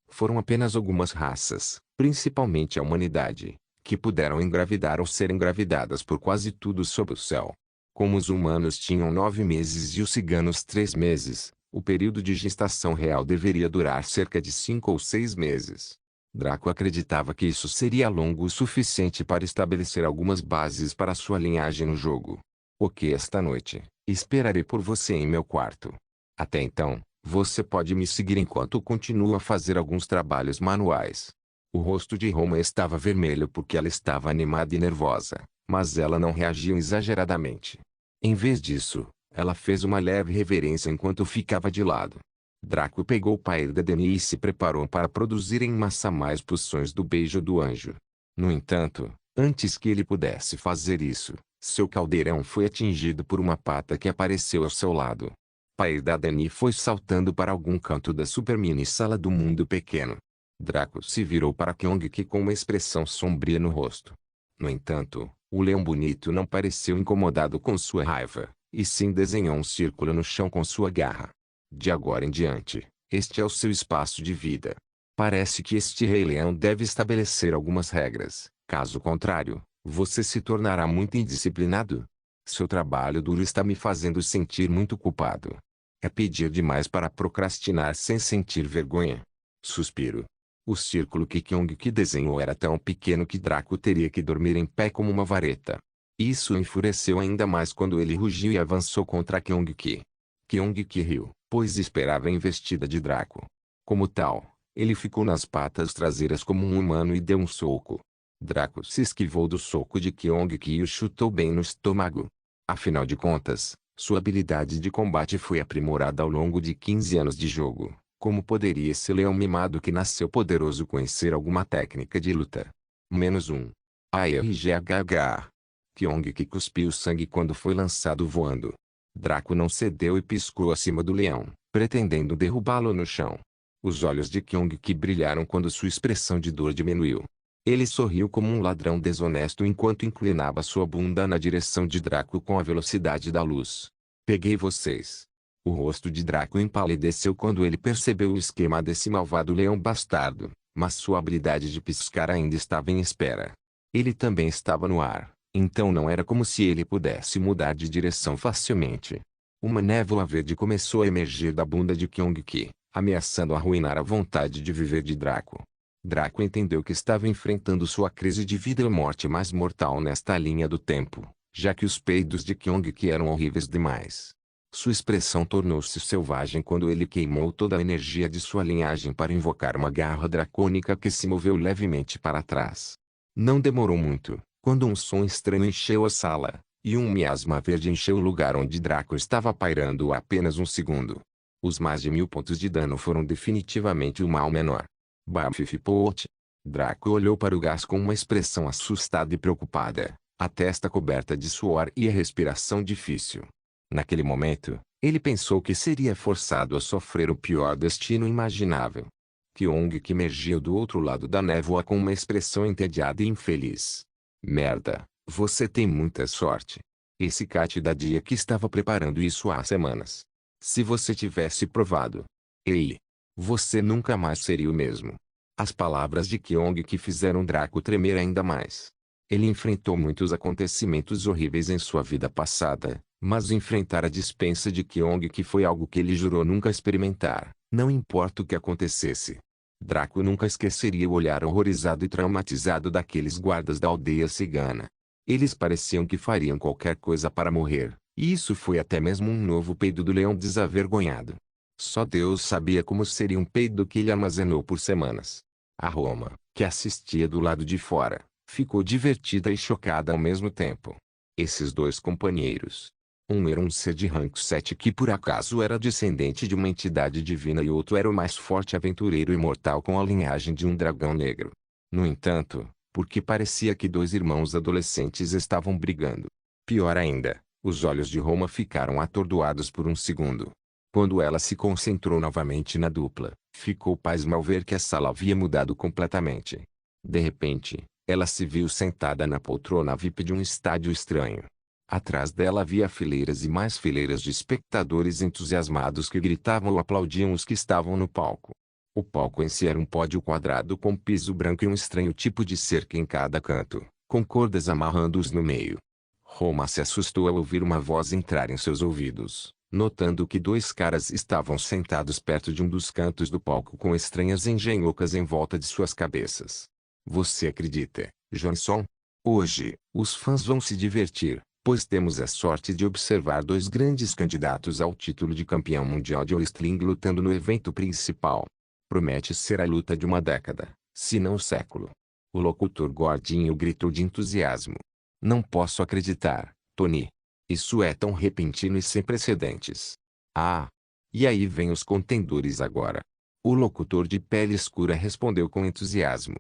Foram apenas algumas raças, principalmente a humanidade, que puderam engravidar ou ser engravidadas por quase tudo sob o céu. Como os humanos tinham 9 meses e os ciganos 3 meses, o período de gestação real deveria durar cerca de 5 ou 6 meses. Draco acreditava que isso seria longo o suficiente para estabelecer algumas bases para sua linhagem no jogo. Ok, esta noite, esperarei por você em meu quarto. Até então, você pode me seguir enquanto continuo a fazer alguns trabalhos manuais. O rosto de Roma estava vermelho porque ela estava animada e nervosa, mas ela não reagiu exageradamente. Em vez disso, ela fez uma leve reverência enquanto ficava de lado. Draco pegou o pair da Deni e se preparou para produzir em massa mais poções do beijo do anjo. No entanto, antes que ele pudesse fazer isso, seu caldeirão foi atingido por uma pata que apareceu ao seu lado. Pair da Deni foi saltando para algum canto da super mini sala do mundo pequeno. Draco se virou para Kyong-ki com uma expressão sombria no rosto. No entanto, o leão bonito não pareceu incomodado com sua raiva, e sim desenhou um círculo no chão com sua garra. De agora em diante, este é o seu espaço de vida. Parece que este rei leão deve estabelecer algumas regras, Caso contrário, você se tornará muito indisciplinado. Seu trabalho duro está me fazendo sentir muito culpado. É pedir demais para procrastinar sem sentir vergonha. Suspiro. O círculo que Kyong-ki desenhou era tão pequeno que Draco teria que dormir em pé como uma vareta. Isso o enfureceu ainda mais quando ele rugiu e avançou contra Kyong-ki. Kyong-ki riu, pois esperava a investida de Draco. Como tal, ele ficou nas patas traseiras como um humano e deu um soco. Draco se esquivou do soco de Kyong-ki e o chutou bem no estômago. Afinal de contas, sua habilidade de combate foi aprimorada ao longo de 15 anos de jogo. Como poderia esse leão mimado que nasceu poderoso conhecer alguma técnica de luta? -1. ARGHH. Kyong-ki cuspiu sangue quando foi lançado voando. Draco não cedeu e piscou acima do leão, pretendendo derrubá-lo no chão. Os olhos de Kyong-ki brilharam quando sua expressão de dor diminuiu. Ele sorriu como um ladrão desonesto enquanto inclinava sua bunda na direção de Draco com a velocidade da luz. Peguei vocês. O rosto de Draco empalideceu quando ele percebeu o esquema desse malvado leão bastardo, mas sua habilidade de piscar ainda estava em espera. Ele também estava no ar, então não era como se ele pudesse mudar de direção facilmente. Uma névoa verde começou a emergir da bunda de Kyong-ki, ameaçando arruinar a vontade de viver de Draco. Draco entendeu que estava enfrentando sua crise de vida ou morte mais mortal nesta linha do tempo, já que os peidos de Kyong-ki eram horríveis demais. Sua expressão tornou-se selvagem quando ele queimou toda a energia de sua linhagem para invocar uma garra dracônica que se moveu levemente para trás. Não demorou muito, quando um som estranho encheu a sala, e um miasma verde encheu o lugar onde Draco estava pairando há apenas um segundo. Os mais de 1000 pontos de dano foram definitivamente o mal menor. Bafifipot. Draco olhou para o gás com uma expressão assustada e preocupada, a testa coberta de suor e a respiração difícil. Naquele momento, ele pensou que seria forçado a sofrer o pior destino imaginável. Kyong-ki emergiu do outro lado da névoa com uma expressão entediada e infeliz. Merda, você tem muita sorte. Esse Cat da dia que estava preparando isso há semanas. Se você tivesse provado. Ei! Você nunca mais seria o mesmo. As palavras de Kyong-ki fizeram Draco tremer ainda mais. Ele enfrentou muitos acontecimentos horríveis em sua vida passada, mas enfrentar a dispensa de Kyong-ki foi algo que ele jurou nunca experimentar, não importa o que acontecesse. Draco nunca esqueceria o olhar horrorizado e traumatizado daqueles guardas da aldeia cigana. Eles pareciam que fariam qualquer coisa para morrer, e isso foi até mesmo um novo peido do leão desavergonhado. Só Deus sabia como seria um peido que ele armazenou por semanas. A Roma, que assistia do lado de fora, ficou divertida e chocada ao mesmo tempo. Esses dois companheiros. Um era um ser de rank 7 que por acaso era descendente de uma entidade divina e outro era o mais forte aventureiro imortal com a linhagem de um dragão negro. No entanto, porque parecia que dois irmãos adolescentes estavam brigando. Pior ainda, os olhos de Roma ficaram atordoados por um segundo. Quando ela se concentrou novamente na dupla, ficou pasma ao ver que a sala havia mudado completamente. De repente, ela se viu sentada na poltrona VIP de um estádio estranho. Atrás dela havia fileiras e mais fileiras de espectadores entusiasmados que gritavam ou aplaudiam os que estavam no palco. O palco em si era um pódio quadrado com piso branco e um estranho tipo de cerca em cada canto, com cordas amarrando-os no meio. Roma se assustou ao ouvir uma voz entrar em seus ouvidos, notando que dois caras estavam sentados perto de um dos cantos do palco com estranhas engenhocas em volta de suas cabeças. Você acredita, Johnson? Hoje, os fãs vão se divertir, pois temos a sorte de observar dois grandes candidatos ao título de campeão mundial de wrestling lutando no evento principal. Promete ser a luta de uma década, se não um século. O locutor gordinho gritou de entusiasmo. Não posso acreditar, Tony. Isso é tão repentino e sem precedentes. Ah! E aí vem os contendores agora. O locutor de pele escura respondeu com entusiasmo.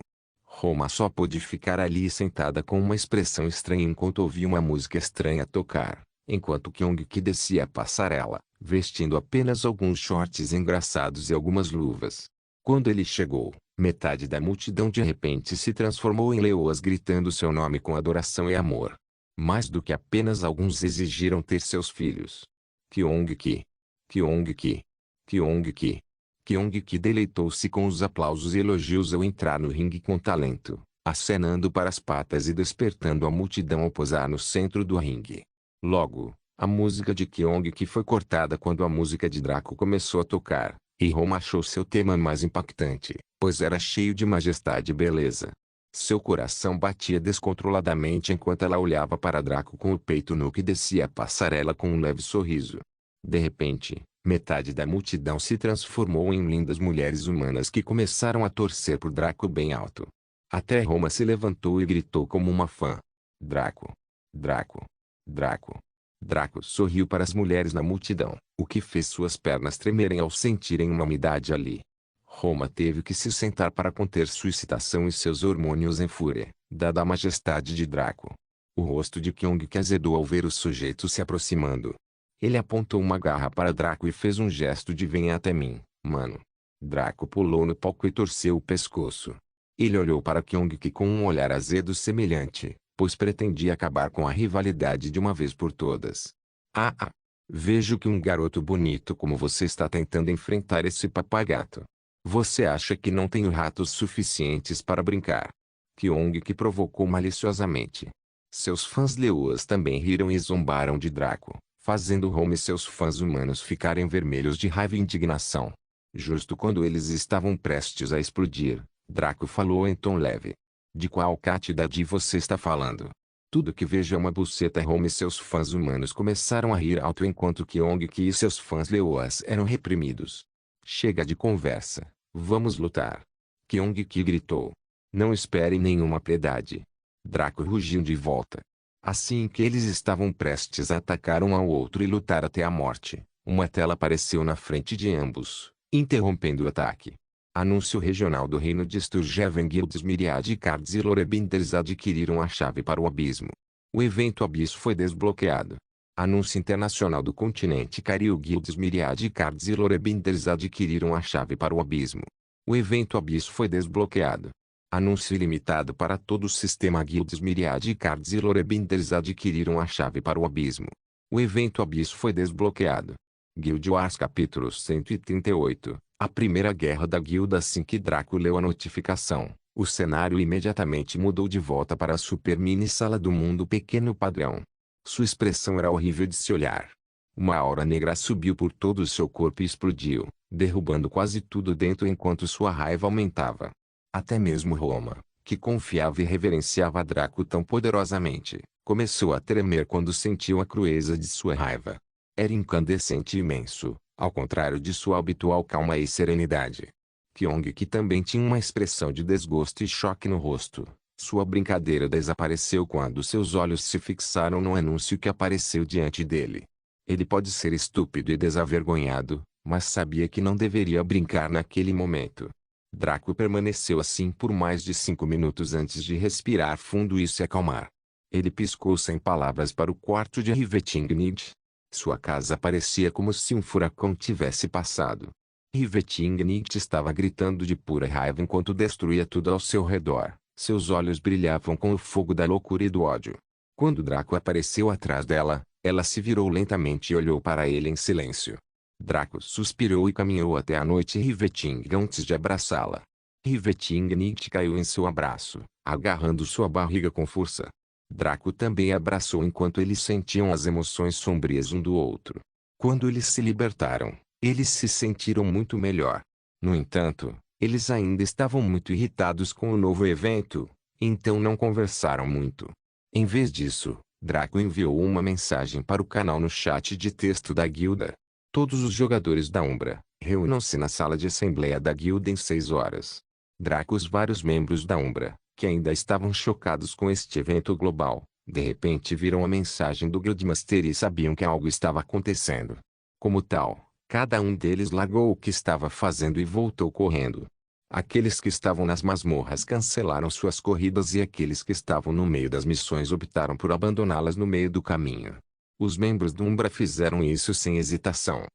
Roma só pôde ficar ali sentada com uma expressão estranha enquanto ouvia uma música estranha tocar, enquanto Kyong-ki descia a passarela, vestindo apenas alguns shorts engraçados e algumas luvas. Quando ele chegou, metade da multidão de repente se transformou em leoas gritando seu nome com adoração e amor. Mais do que apenas alguns exigiram ter seus filhos. Kyong-ki. Kyong-ki. Kyong-ki. Kyong-ki deleitou-se com os aplausos e elogios ao entrar no ringue com talento, acenando para as patas e despertando a multidão ao posar no centro do ringue. Logo, a música de Kyong-ki foi cortada quando a música de Draco começou a tocar, e Roma achou seu tema mais impactante, pois era cheio de majestade e beleza. Seu coração batia descontroladamente enquanto ela olhava para Draco com o peito nu que descia a passarela com um leve sorriso. De repente, metade da multidão se transformou em lindas mulheres humanas que começaram a torcer por Draco bem alto. Até Roma se levantou e gritou como uma fã. Draco! Draco! Draco! Draco sorriu para as mulheres na multidão, o que fez suas pernas tremerem ao sentirem uma umidade ali. Roma teve que se sentar para conter sua excitação e seus hormônios em fúria, dada a majestade de Draco. O rosto de Kyong-ki azedou ao ver o sujeito se aproximando. Ele apontou uma garra para Draco e fez um gesto de venha até mim, mano. Draco pulou no palco e torceu o pescoço. Ele olhou para Kyong-ki com um olhar azedo semelhante, pois pretendia acabar com a rivalidade de uma vez por todas. Ah! Vejo que um garoto bonito como você está tentando enfrentar esse papagato. Você acha que não tenho ratos suficientes para brincar? Kyong-ki provocou maliciosamente. Seus fãs leoas também riram e zombaram de Draco, fazendo Roma e seus fãs humanos ficarem vermelhos de raiva e indignação. Justo quando eles estavam prestes a explodir, Draco falou em tom leve. De qual cátedra você está falando? Tudo que vejo é uma buceta. Roma e seus fãs humanos começaram a rir alto enquanto Kyong-ki e seus fãs leoas eram reprimidos. Chega de conversa, vamos lutar. Kyong-ki gritou. Não espere nenhuma piedade. Draco rugiu de volta. Assim que eles estavam prestes a atacar um ao outro e lutar até a morte, uma tela apareceu na frente de ambos, interrompendo o ataque. Anúncio regional do reino de Sturgeven. Guilds Myriad Cards e Lorebinders adquiriram a chave para o abismo. O evento Abisso foi desbloqueado. Anúncio internacional do continente Cariu. Guilds Myriad Cards e Lorebinders adquiriram a chave para o abismo. O evento Abisso foi desbloqueado. Anúncio ilimitado para todo o sistema. Guilds Myriad Cards e Lorebinders adquiriram a chave para o abismo. O evento Abisso foi desbloqueado. Guild Wars capítulo 138. A primeira guerra da guilda. Assim que Draco leu a notificação, o cenário imediatamente mudou de volta para a super mini sala do mundo pequeno padrão. Sua expressão era horrível de se olhar. Uma aura negra subiu por todo o seu corpo e explodiu, derrubando quase tudo dentro enquanto sua raiva aumentava. Até mesmo Roma, que confiava e reverenciava Draco tão poderosamente, começou a tremer quando sentiu a crueza de sua raiva. Era incandescente e imenso, ao contrário de sua habitual calma e serenidade. Kyong-ki também tinha uma expressão de desgosto e choque no rosto. Sua brincadeira desapareceu quando seus olhos se fixaram no anúncio que apareceu diante dele. Ele pode ser estúpido e desavergonhado, mas sabia que não deveria brincar naquele momento. Draco permaneceu assim por mais de 5 minutos antes de respirar fundo e se acalmar. Ele piscou sem palavras para o quarto de Rivetingnid. Sua casa parecia como se um furacão tivesse passado. Rivetingnid estava gritando de pura raiva enquanto destruía tudo ao seu redor. Seus olhos brilhavam com o fogo da loucura e do ódio. Quando Draco apareceu atrás dela, ela se virou lentamente e olhou para ele em silêncio. Draco suspirou e caminhou até a noite Riveting antes de abraçá-la. Rivetingnid caiu em seu abraço, agarrando sua barriga com força. Draco também abraçou enquanto eles sentiam as emoções sombrias um do outro. Quando eles se libertaram, eles se sentiram muito melhor. No entanto, eles ainda estavam muito irritados com o novo evento, então não conversaram muito. Em vez disso, Draco enviou uma mensagem para o canal no chat de texto da guilda. Todos os jogadores da Umbra, reúnam-se na sala de assembleia da guilda em 6 horas. Draco e os vários membros da Umbra, que ainda estavam chocados com este evento global, de repente viram a mensagem do Guildmaster e sabiam que algo estava acontecendo. Como tal, cada um deles largou o que estava fazendo e voltou correndo. Aqueles que estavam nas masmorras cancelaram suas corridas e aqueles que estavam no meio das missões optaram por abandoná-las no meio do caminho. Os membros do Umbra fizeram isso sem hesitação.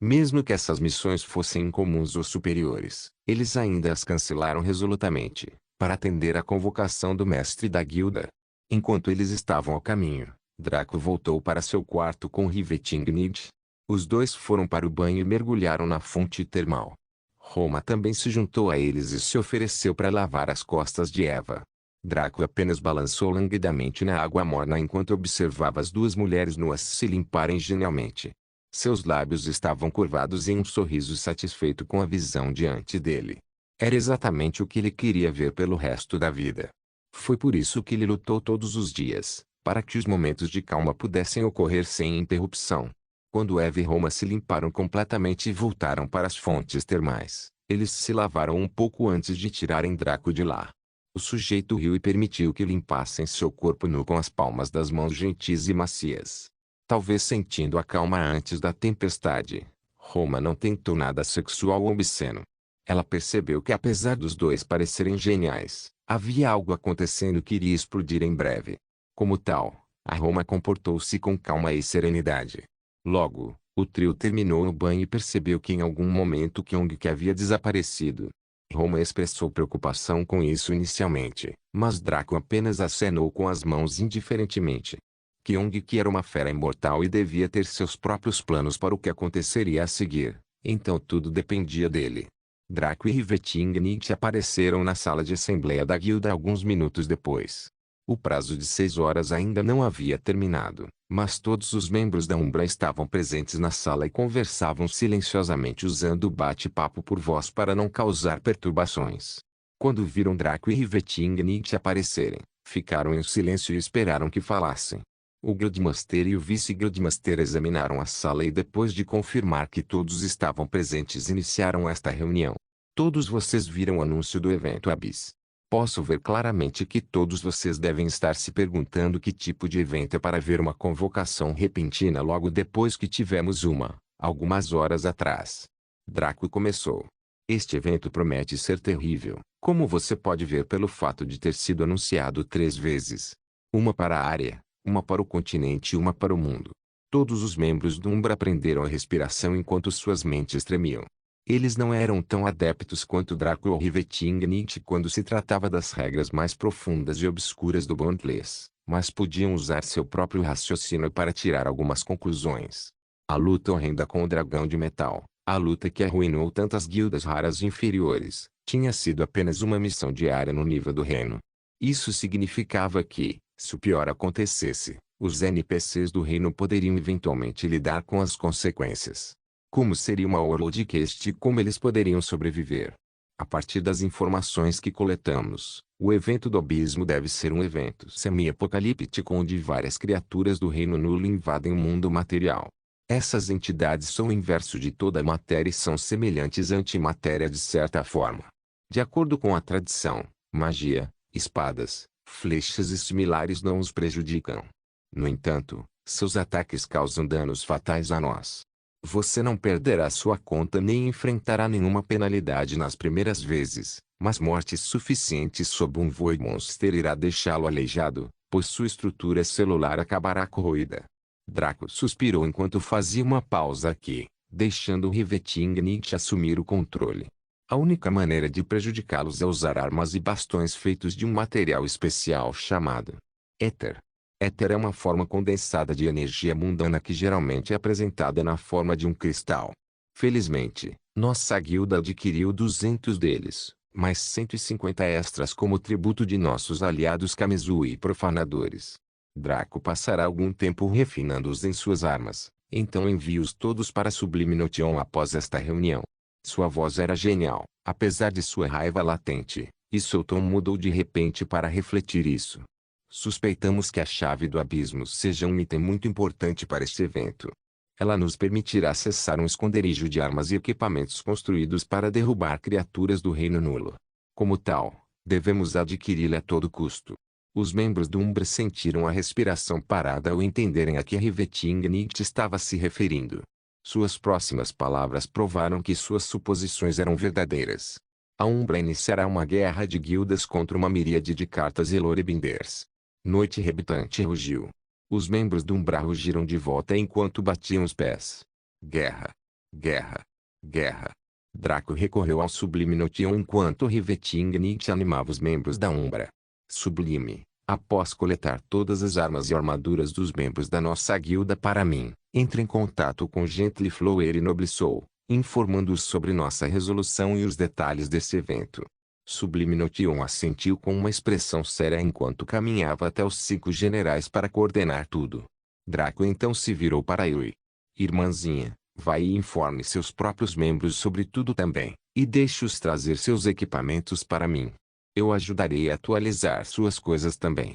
Mesmo que essas missões fossem incomuns ou superiores, eles ainda as cancelaram resolutamente, para atender à convocação do mestre da guilda. Enquanto eles estavam ao caminho, Draco voltou para seu quarto com Rivetingnid. Os dois foram para o banho e mergulharam na fonte termal. Roma também se juntou a eles e se ofereceu para lavar as costas de Eva. Draco apenas balançou languidamente na água morna enquanto observava as duas mulheres nuas se limparem genialmente. Seus lábios estavam curvados em um sorriso satisfeito com a visão diante dele. Era exatamente o que ele queria ver pelo resto da vida. Foi por isso que ele lutou todos os dias, para que os momentos de calma pudessem ocorrer sem interrupção. Quando Eva e Roma se limparam completamente e voltaram para as fontes termais, eles se lavaram um pouco antes de tirarem Draco de lá. O sujeito riu e permitiu que limpassem seu corpo nu com as palmas das mãos gentis e macias. Talvez sentindo a calma antes da tempestade, Roma não tentou nada sexual ou obsceno. Ela percebeu que apesar dos dois parecerem geniais, havia algo acontecendo que iria explodir em breve. Como tal, a Roma comportou-se com calma e serenidade. Logo, o trio terminou o banho e percebeu que em algum momento Kyung-ki havia desaparecido. Roma expressou preocupação com isso inicialmente, mas Draco apenas acenou com as mãos indiferentemente. Kyung-ki era uma fera imortal e devia ter seus próprios planos para o que aconteceria a seguir, então tudo dependia dele. Draco e Riveting apareceram na sala de assembleia da guilda alguns minutos depois. O prazo de 6 horas ainda não havia terminado, mas todos os membros da Umbra estavam presentes na sala e conversavam silenciosamente usando o bate-papo por voz para não causar perturbações. Quando viram Draco e Riveting aparecerem, ficaram em silêncio e esperaram que falassem. O Guildmaster e o Vice-Guildmaster examinaram a sala e depois de confirmar que todos estavam presentes iniciaram esta reunião. Todos vocês viram o anúncio do evento Abyss. Posso ver claramente que todos vocês devem estar se perguntando que tipo de evento é para ver uma convocação repentina logo depois que tivemos uma, algumas horas atrás. Draco começou. Este evento promete ser terrível, como você pode ver pelo fato de ter sido anunciado 3 vezes. Uma para a área, uma para o continente e uma para o mundo. Todos os membros do Umbra prenderam a respiração enquanto suas mentes tremiam. Eles não eram tão adeptos quanto Draco ou Riveting quando se tratava das regras mais profundas e obscuras do Bondless, mas podiam usar seu próprio raciocínio para tirar algumas conclusões. A luta horrenda com o dragão de metal, a luta que arruinou tantas guildas raras inferiores, tinha sido apenas uma missão diária no nível do reino. Isso significava que, se o pior acontecesse, os NPCs do reino poderiam eventualmente lidar com as consequências. Como seria uma World Quest e como eles poderiam sobreviver? A partir das informações que coletamos, o evento do abismo deve ser um evento semi-apocalíptico onde várias criaturas do reino nulo invadem o mundo material. Essas entidades são o inverso de toda a matéria e são semelhantes à antimatéria de certa forma. De acordo com a tradição, magia, espadas, flechas e similares não os prejudicam. No entanto, seus ataques causam danos fatais a nós. Você não perderá sua conta nem enfrentará nenhuma penalidade nas primeiras vezes, mas morte suficiente sob um Void Monster irá deixá-lo aleijado, pois sua estrutura celular acabará corroída. Draco suspirou enquanto fazia uma pausa aqui, deixando o Riveting assumir o controle. A única maneira de prejudicá-los é usar armas e bastões feitos de um material especial chamado éter. Éter é uma forma condensada de energia mundana que geralmente é apresentada na forma de um cristal. Felizmente, nossa guilda adquiriu 200 deles, mais 150 extras como tributo de nossos aliados Kamizu e Profanadores. Draco passará algum tempo refinando-os em suas armas, então envie-os todos para Sublime Notion após esta reunião. Sua voz era genial, apesar de sua raiva latente, e seu tom mudou de repente para refletir isso. Suspeitamos que a chave do abismo seja um item muito importante para este evento. Ela nos permitirá acessar um esconderijo de armas e equipamentos construídos para derrubar criaturas do Reino Nulo. Como tal, devemos adquiri-la a todo custo. Os membros do Umbra sentiram a respiração parada ao entenderem a que Riveting estava se referindo. Suas próximas palavras provaram que suas suposições eram verdadeiras. A Umbra iniciará uma guerra de guildas contra uma miríade de cartas Elorebinders. Noite rebitante rugiu. Os membros do Umbra rugiram de volta enquanto batiam os pés. Guerra! Guerra! Guerra! Draco recorreu ao Sublime Notion enquanto Riveting animava os membros da Umbra. Sublime, após coletar todas as armas e armaduras dos membros da nossa guilda para mim, entre em contato com Gently Flower e Noble Soul, informando-os sobre nossa resolução e os detalhes desse evento. Sublime Notion assentiu com uma expressão séria enquanto caminhava até os 5 generais para coordenar tudo. Draco então se virou para Yui. Irmãzinha, vai e informe seus próprios membros sobre tudo também, e deixe-os trazer seus equipamentos para mim. Eu ajudarei a atualizar suas coisas também.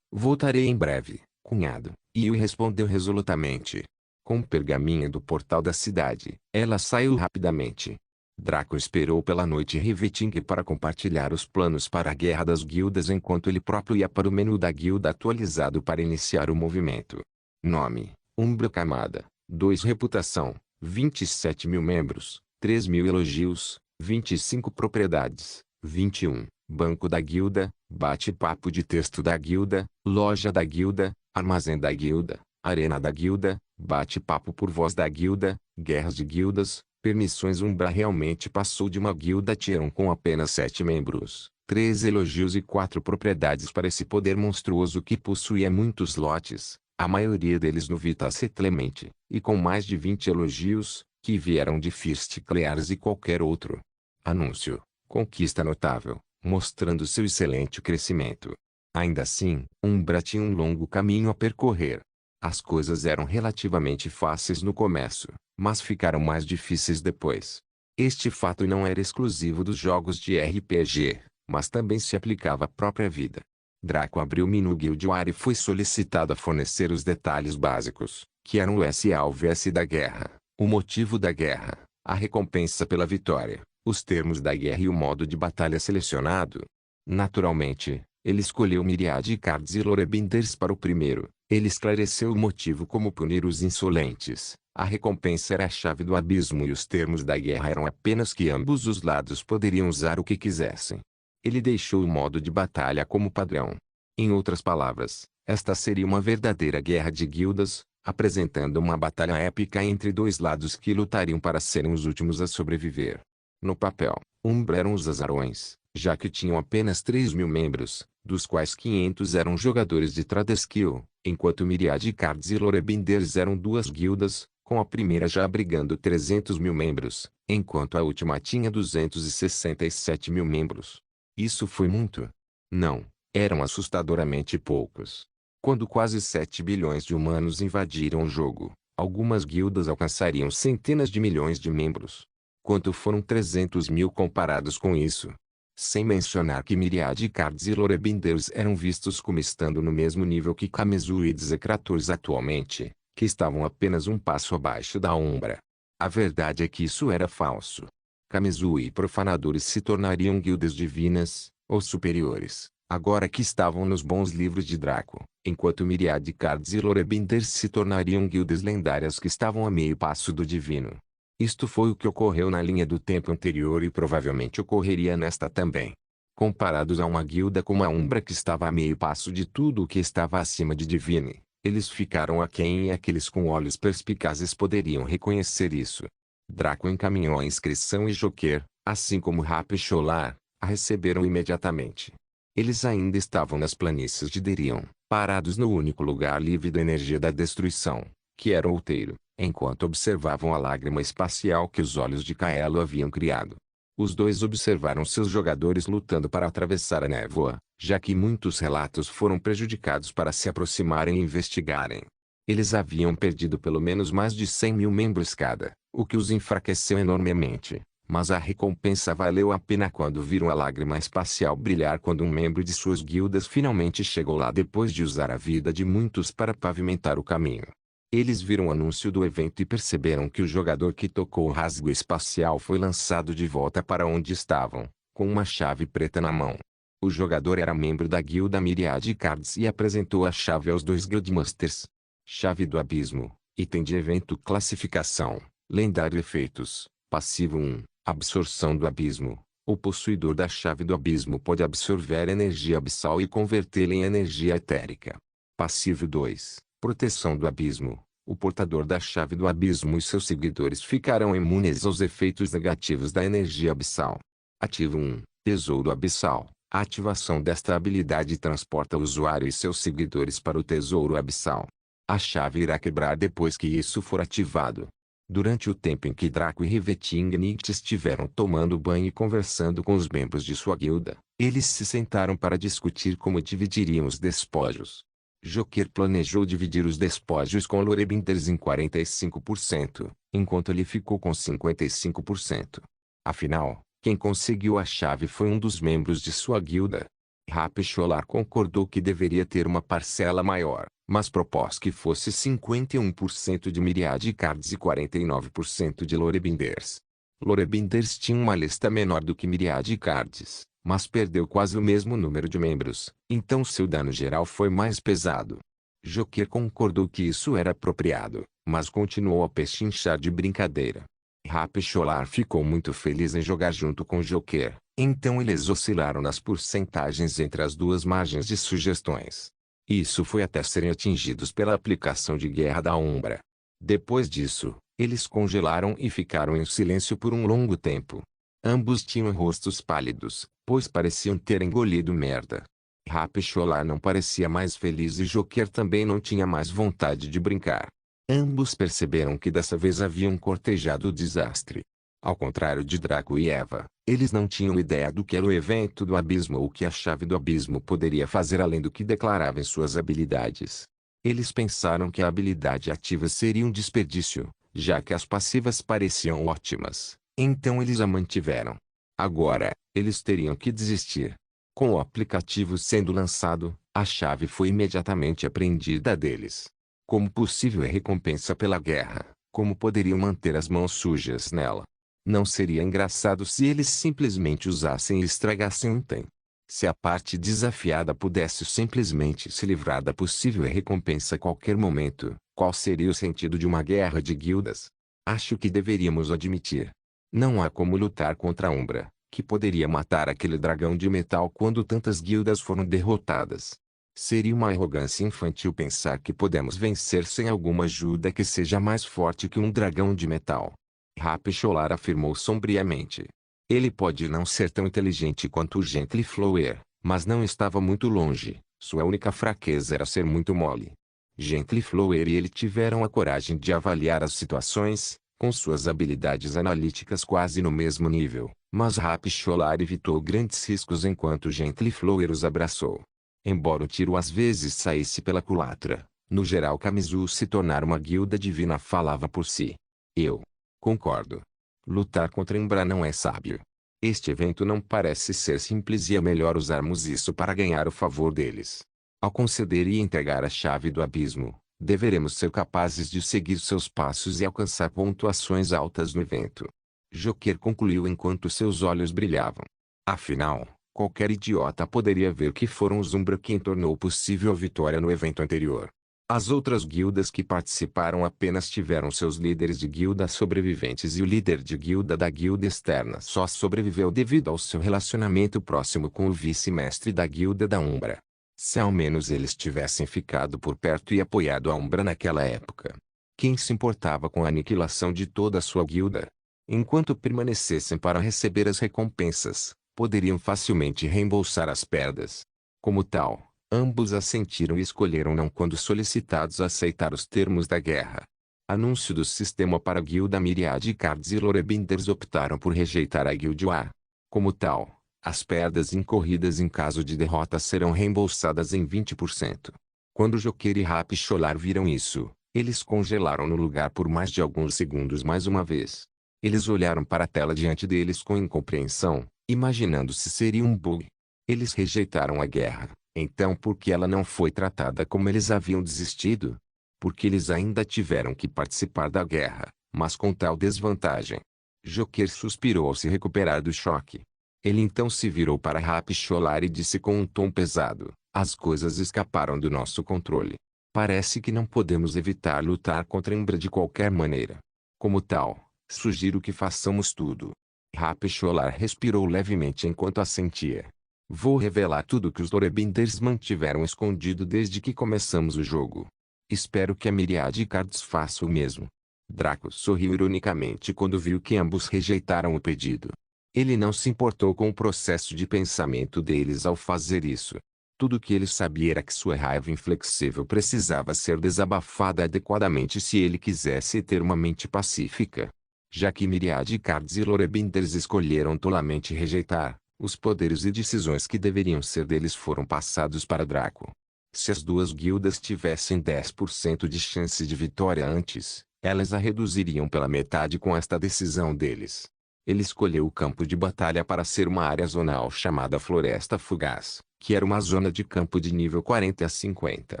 Voltarei em breve, cunhado, Yui respondeu resolutamente. Com o pergaminho do portal da cidade, ela saiu rapidamente. Draco esperou pela noite Riveting para compartilhar os planos para a Guerra das Guildas enquanto ele próprio ia para o menu da guilda atualizado para iniciar o movimento. Nome: Umbra Camada. 2 Reputação: 27.000 membros, 3.000 elogios, 25 propriedades, 21. Banco da Guilda, bate-papo de texto da Guilda, loja da Guilda, armazém da Guilda, arena da Guilda, bate-papo por voz da Guilda, guerras de guildas, permissões. Umbra realmente passou de uma guilda Tier 1 com apenas 7 membros, 3 elogios e 4 propriedades para esse poder monstruoso que possuía muitos lotes, a maioria deles no Vita Settlement, e com mais de 20 elogios, que vieram de First Class e qualquer outro. Anúncio: conquista notável, mostrando seu excelente crescimento. Ainda assim, Umbra tinha um longo caminho a percorrer. As coisas eram relativamente fáceis no começo, mas ficaram mais difíceis depois. Este fato não era exclusivo dos jogos de RPG, mas também se aplicava à própria vida. Draco abriu o menu Guildware e foi solicitado a fornecer os detalhes básicos, que eram o S-Alvo e S da guerra, o motivo da guerra, a recompensa pela vitória, os termos da guerra e o modo de batalha selecionado. Naturalmente, ele escolheu Myriad Cards e Lorebinders para o primeiro. Ele esclareceu o motivo como punir os insolentes. A recompensa era a chave do abismo e os termos da guerra eram apenas que ambos os lados poderiam usar o que quisessem. Ele deixou o modo de batalha como padrão. Em outras palavras, esta seria uma verdadeira guerra de guildas, apresentando uma batalha épica entre dois lados que lutariam para serem os últimos a sobreviver. No papel, Umbra eram os azarões, já que tinham apenas 3.000 membros, dos quais 500 eram jogadores de Tradeskill, enquanto Myriad Cards e Lorebinders eram 2 guildas, com a primeira já abrigando 300.000 membros, enquanto a última tinha 267.000 membros. Isso foi muito? Não, eram assustadoramente poucos. Quando quase 7 bilhões de humanos invadiram o jogo, algumas guildas alcançariam centenas de milhões de membros. Quanto foram 300.000 comparados com isso? Sem mencionar que Myriad Cards e Lorebinders eram vistos como estando no mesmo nível que Kamizu e Execrators atualmente, que estavam apenas um passo abaixo da Umbra. A verdade é que isso era falso. Kamizu e Profanadores se tornariam guildas divinas, ou superiores, agora que estavam nos bons livros de Draco, enquanto Myriad Cards e Lorebinders se tornariam guildas lendárias que estavam a meio passo do divino. Isto foi o que ocorreu na linha do tempo anterior e provavelmente ocorreria nesta também. Comparados a uma guilda como a Umbra que estava a meio passo de tudo o que estava acima de Divine, eles ficaram aquém e aqueles com olhos perspicazes poderiam reconhecer isso. Draco encaminhou a inscrição e Joker, assim como Rap e Cholar, a receberam imediatamente. Eles ainda estavam nas planícies de Derion, parados no único lugar livre da energia da destruição, que era o outeiro, enquanto observavam a lágrima espacial que os olhos de Kaelo haviam criado. Os dois observaram seus jogadores lutando para atravessar a névoa, já que muitos relatos foram prejudicados para se aproximarem e investigarem. Eles haviam perdido pelo menos mais de 100.000 membros cada, o que os enfraqueceu enormemente, mas a recompensa valeu a pena quando viram a lágrima espacial brilhar quando um membro de suas guildas finalmente chegou lá depois de usar a vida de muitos para pavimentar o caminho. Eles viram o anúncio do evento e perceberam que o jogador que tocou o rasgo espacial foi lançado de volta para onde estavam, com uma chave preta na mão. O jogador era membro da guilda Myriad Cards e apresentou a chave aos 2 Guildmasters. Chave do Abismo, item de evento classificação, lendário efeitos, passivo 1, absorção do abismo. O possuidor da chave do abismo pode absorver energia abissal e convertê-la em energia etérica. Passivo 2. Proteção do abismo. O portador da chave do abismo e seus seguidores ficarão imunes aos efeitos negativos da energia abissal. Ativo 1. Tesouro abissal. A ativação desta habilidade transporta o usuário e seus seguidores para o tesouro abissal. A chave irá quebrar depois que isso for ativado. Durante o tempo em que Draco e Revetingnit estiveram tomando banho e conversando com os membros de sua guilda, eles se sentaram para discutir como dividiriam os despojos. Joker planejou dividir os despojos com Lorebinders em 45%, enquanto ele ficou com 55%. Afinal, quem conseguiu a chave foi um dos membros de sua guilda. Rapescholar concordou que deveria ter uma parcela maior, mas propôs que fosse 51% de Myriad Cards e 49% de Lorebinders. Lorebinders tinha uma lista menor do que Myriad Cards, mas perdeu quase o mesmo número de membros, então seu dano geral foi mais pesado. Joker concordou que isso era apropriado, mas continuou a pechinchar de brincadeira. Rapescholar ficou muito feliz em jogar junto com Joker, então eles oscilaram nas porcentagens entre as duas margens de sugestões. Isso foi até serem atingidos pela aplicação de Guerra da Umbra. Depois disso, eles congelaram e ficaram em silêncio por um longo tempo. Ambos tinham rostos pálidos, pois pareciam ter engolido merda. Rapescholar não parecia mais feliz e Joker também não tinha mais vontade de brincar. Ambos perceberam que dessa vez haviam cortejado o desastre. Ao contrário de Draco e Eva, eles não tinham ideia do que era o evento do abismo ou o que a chave do abismo poderia fazer além do que declarava em suas habilidades. Eles pensaram que a habilidade ativa seria um desperdício, já que as passivas pareciam ótimas, então eles a mantiveram. Agora, eles teriam que desistir. Com o aplicativo sendo lançado, a chave foi imediatamente apreendida deles. Como possível recompensa pela guerra, como poderiam manter as mãos sujas nela? Não seria engraçado se eles simplesmente usassem e estragassem um item? Se a parte desafiada pudesse simplesmente se livrar da possível recompensa a qualquer momento, qual seria o sentido de uma guerra de guildas? Acho que deveríamos admitir. Não há como lutar contra a Umbra, que poderia matar aquele dragão de metal quando tantas guildas foram derrotadas. Seria uma arrogância infantil pensar que podemos vencer sem alguma ajuda que seja mais forte que um dragão de metal. Rapescholar afirmou sombriamente. Ele pode não ser tão inteligente quanto o Gentleflower, mas não estava muito longe. Sua única fraqueza era ser muito mole. Gentleflower e ele tiveram a coragem de avaliar as situações, com suas habilidades analíticas quase no mesmo nível, mas Rapescholar evitou grandes riscos enquanto Gentleflower os abraçou. Embora o tiro às vezes saísse pela culatra, no geral Kamizu se tornar uma guilda divina falava por si. Eu concordo. Lutar contra Umbra não é sábio. Este evento não parece ser simples e é melhor usarmos isso para ganhar o favor deles. Ao conceder e entregar a chave do abismo, deveremos ser capazes de seguir seus passos e alcançar pontuações altas no evento. Joker concluiu enquanto seus olhos brilhavam. Afinal, qualquer idiota poderia ver que foram os Umbra quem tornou possível a vitória no evento anterior. As outras guildas que participaram apenas tiveram seus líderes de guilda sobreviventes e o líder de guilda da guilda externa só sobreviveu devido ao seu relacionamento próximo com o vice-mestre da guilda da Umbra. Se ao menos eles tivessem ficado por perto e apoiado a Umbra naquela época. Quem se importava com a aniquilação de toda a sua guilda? Enquanto permanecessem para receber as recompensas, poderiam facilmente reembolsar as perdas. Como tal, ambos assentiram e escolheram não quando solicitados a aceitar os termos da guerra. Anúncio do sistema para a guilda Myriad Cards e Lorebinders optaram por rejeitar a guilda. Como tal, as perdas incorridas em caso de derrota serão reembolsadas em 20%. Quando Joker e Rapescholar viram isso, eles congelaram no lugar por mais de alguns segundos mais uma vez. Eles olharam para a tela diante deles com incompreensão, imaginando se seria um bug. Eles rejeitaram a guerra, então por que ela não foi tratada como eles haviam desistido? Porque eles ainda tiveram que participar da guerra, mas com tal desvantagem. Joker suspirou ao se recuperar do choque. Ele então se virou para Rapescholar e disse com um tom pesado: as coisas escaparam do nosso controle. Parece que não podemos evitar lutar contra Umbra de qualquer maneira. Como tal, sugiro que façamos tudo. Rapescholar respirou levemente enquanto assentia. Vou revelar tudo que os Lorebinders mantiveram escondido desde que começamos o jogo. Espero que a Myriad Cards faça o mesmo. Draco sorriu ironicamente quando viu que ambos rejeitaram o pedido. Ele não se importou com o processo de pensamento deles ao fazer isso. Tudo o que ele sabia era que sua raiva inflexível precisava ser desabafada adequadamente se ele quisesse ter uma mente pacífica. Já que Myriad Cards e Lorebinders escolheram tolamente rejeitar, os poderes e decisões que deveriam ser deles foram passados para Draco. Se as duas guildas tivessem 10% de chance de vitória antes, elas a reduziriam pela metade com esta decisão deles. Ele escolheu o campo de batalha para ser uma área zonal chamada Floresta Fugaz, que era uma zona de campo de nível 40 a 50.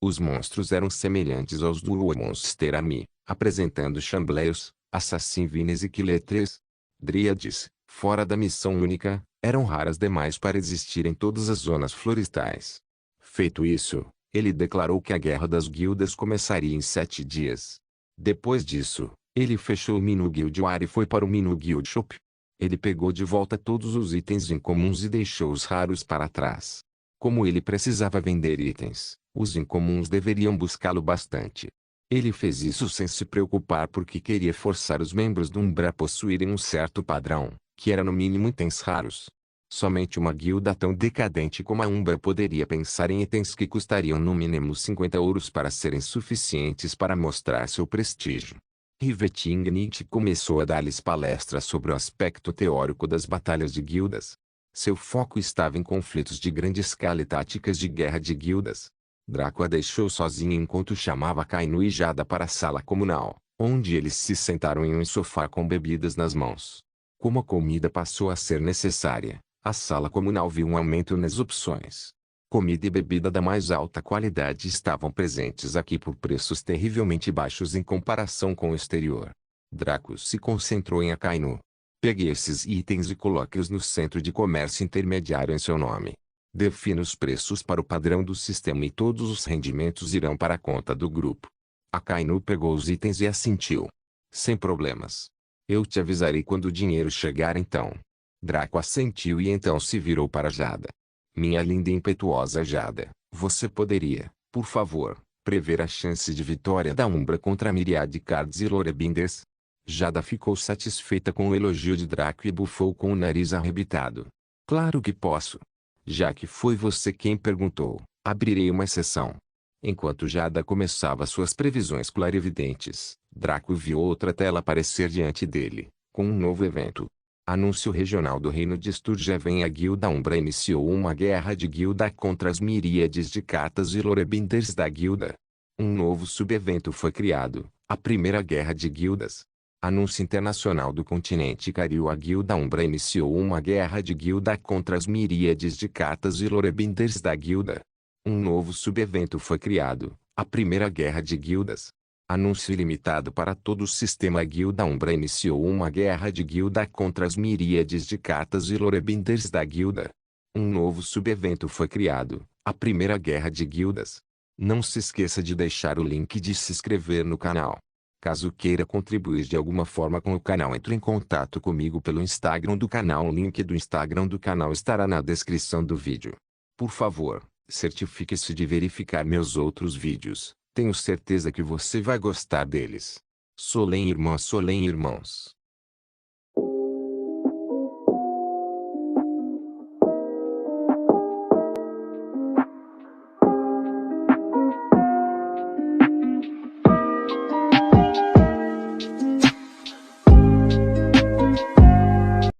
Os monstros eram semelhantes aos do Monster Army, apresentando chambleus, assassins e quiletres. Dríades, fora da missão única, eram raras demais para existir em todas as zonas florestais. Feito isso, ele declarou que a Guerra das Guildas começaria em 7 dias. Depois disso, ele fechou o Minu Guild War e foi para o Minu Guild Shop. Ele pegou de volta todos os itens incomuns e deixou os raros para trás. Como ele precisava vender itens, os incomuns deveriam buscá-lo bastante. Ele fez isso sem se preocupar porque queria forçar os membros do Umbra a possuírem um certo padrão, que era no mínimo itens raros. Somente uma guilda tão decadente como a Umbra poderia pensar em itens que custariam no mínimo 50 ouros para serem suficientes para mostrar seu prestígio. Riveting começou a dar-lhes palestras sobre o aspecto teórico das batalhas de guildas. Seu foco estava em conflitos de grande escala e táticas de guerra de guildas. Draco a deixou sozinha enquanto chamava Kainu e Jada para a sala comunal, onde eles se sentaram em um sofá com bebidas nas mãos. Como a comida passou a ser necessária, a sala comunal viu um aumento nas opções. Comida e bebida da mais alta qualidade estavam presentes aqui por preços terrivelmente baixos em comparação com o exterior. Draco se concentrou em Akainu. Pegue esses itens e coloque-os no centro de comércio intermediário em seu nome. Defina os preços para o padrão do sistema e todos os rendimentos irão para a conta do grupo. Akainu pegou os itens e assentiu. Sem problemas. Eu te avisarei quando o dinheiro chegar então. Draco assentiu e então se virou para Jada. Minha linda e impetuosa Jada, você poderia, por favor, prever a chance de vitória da Umbra contra a Myriad Cards e Lorebinders? Jada ficou satisfeita com o elogio de Draco e bufou com o nariz arrebitado. Claro que posso. Já que foi você quem perguntou, abrirei uma exceção. Enquanto Jada começava suas previsões clarividentes, Draco viu outra tela aparecer diante dele, com um novo evento. Anúncio regional do Reino de Sturgeven. A Guilda Umbra iniciou uma guerra de guilda contra as miríades de cartas e Lorebinders da guilda. Um novo subevento foi criado, a Primeira Guerra de Guildas. Anúncio internacional do continente Cariu. A Guilda Umbra iniciou uma guerra de guilda contra as miríades de cartas e Lorebinders da guilda. Um novo subevento foi criado, a Primeira Guerra de Guildas. Anúncio ilimitado para todo o sistema. A Guilda Umbra iniciou uma guerra de guilda contra as miríades de cartas e Lorebinders da guilda. Um novo subevento foi criado, a Primeira Guerra de Guildas. Não se esqueça de deixar o link de se inscrever no canal. Caso queira contribuir de alguma forma com o canal, entre em contato comigo pelo Instagram do canal. O link do Instagram do canal estará na descrição do vídeo. Por favor, certifique-se de verificar meus outros vídeos. Tenho certeza que você vai gostar deles. Solem irmãs, Solem irmãos.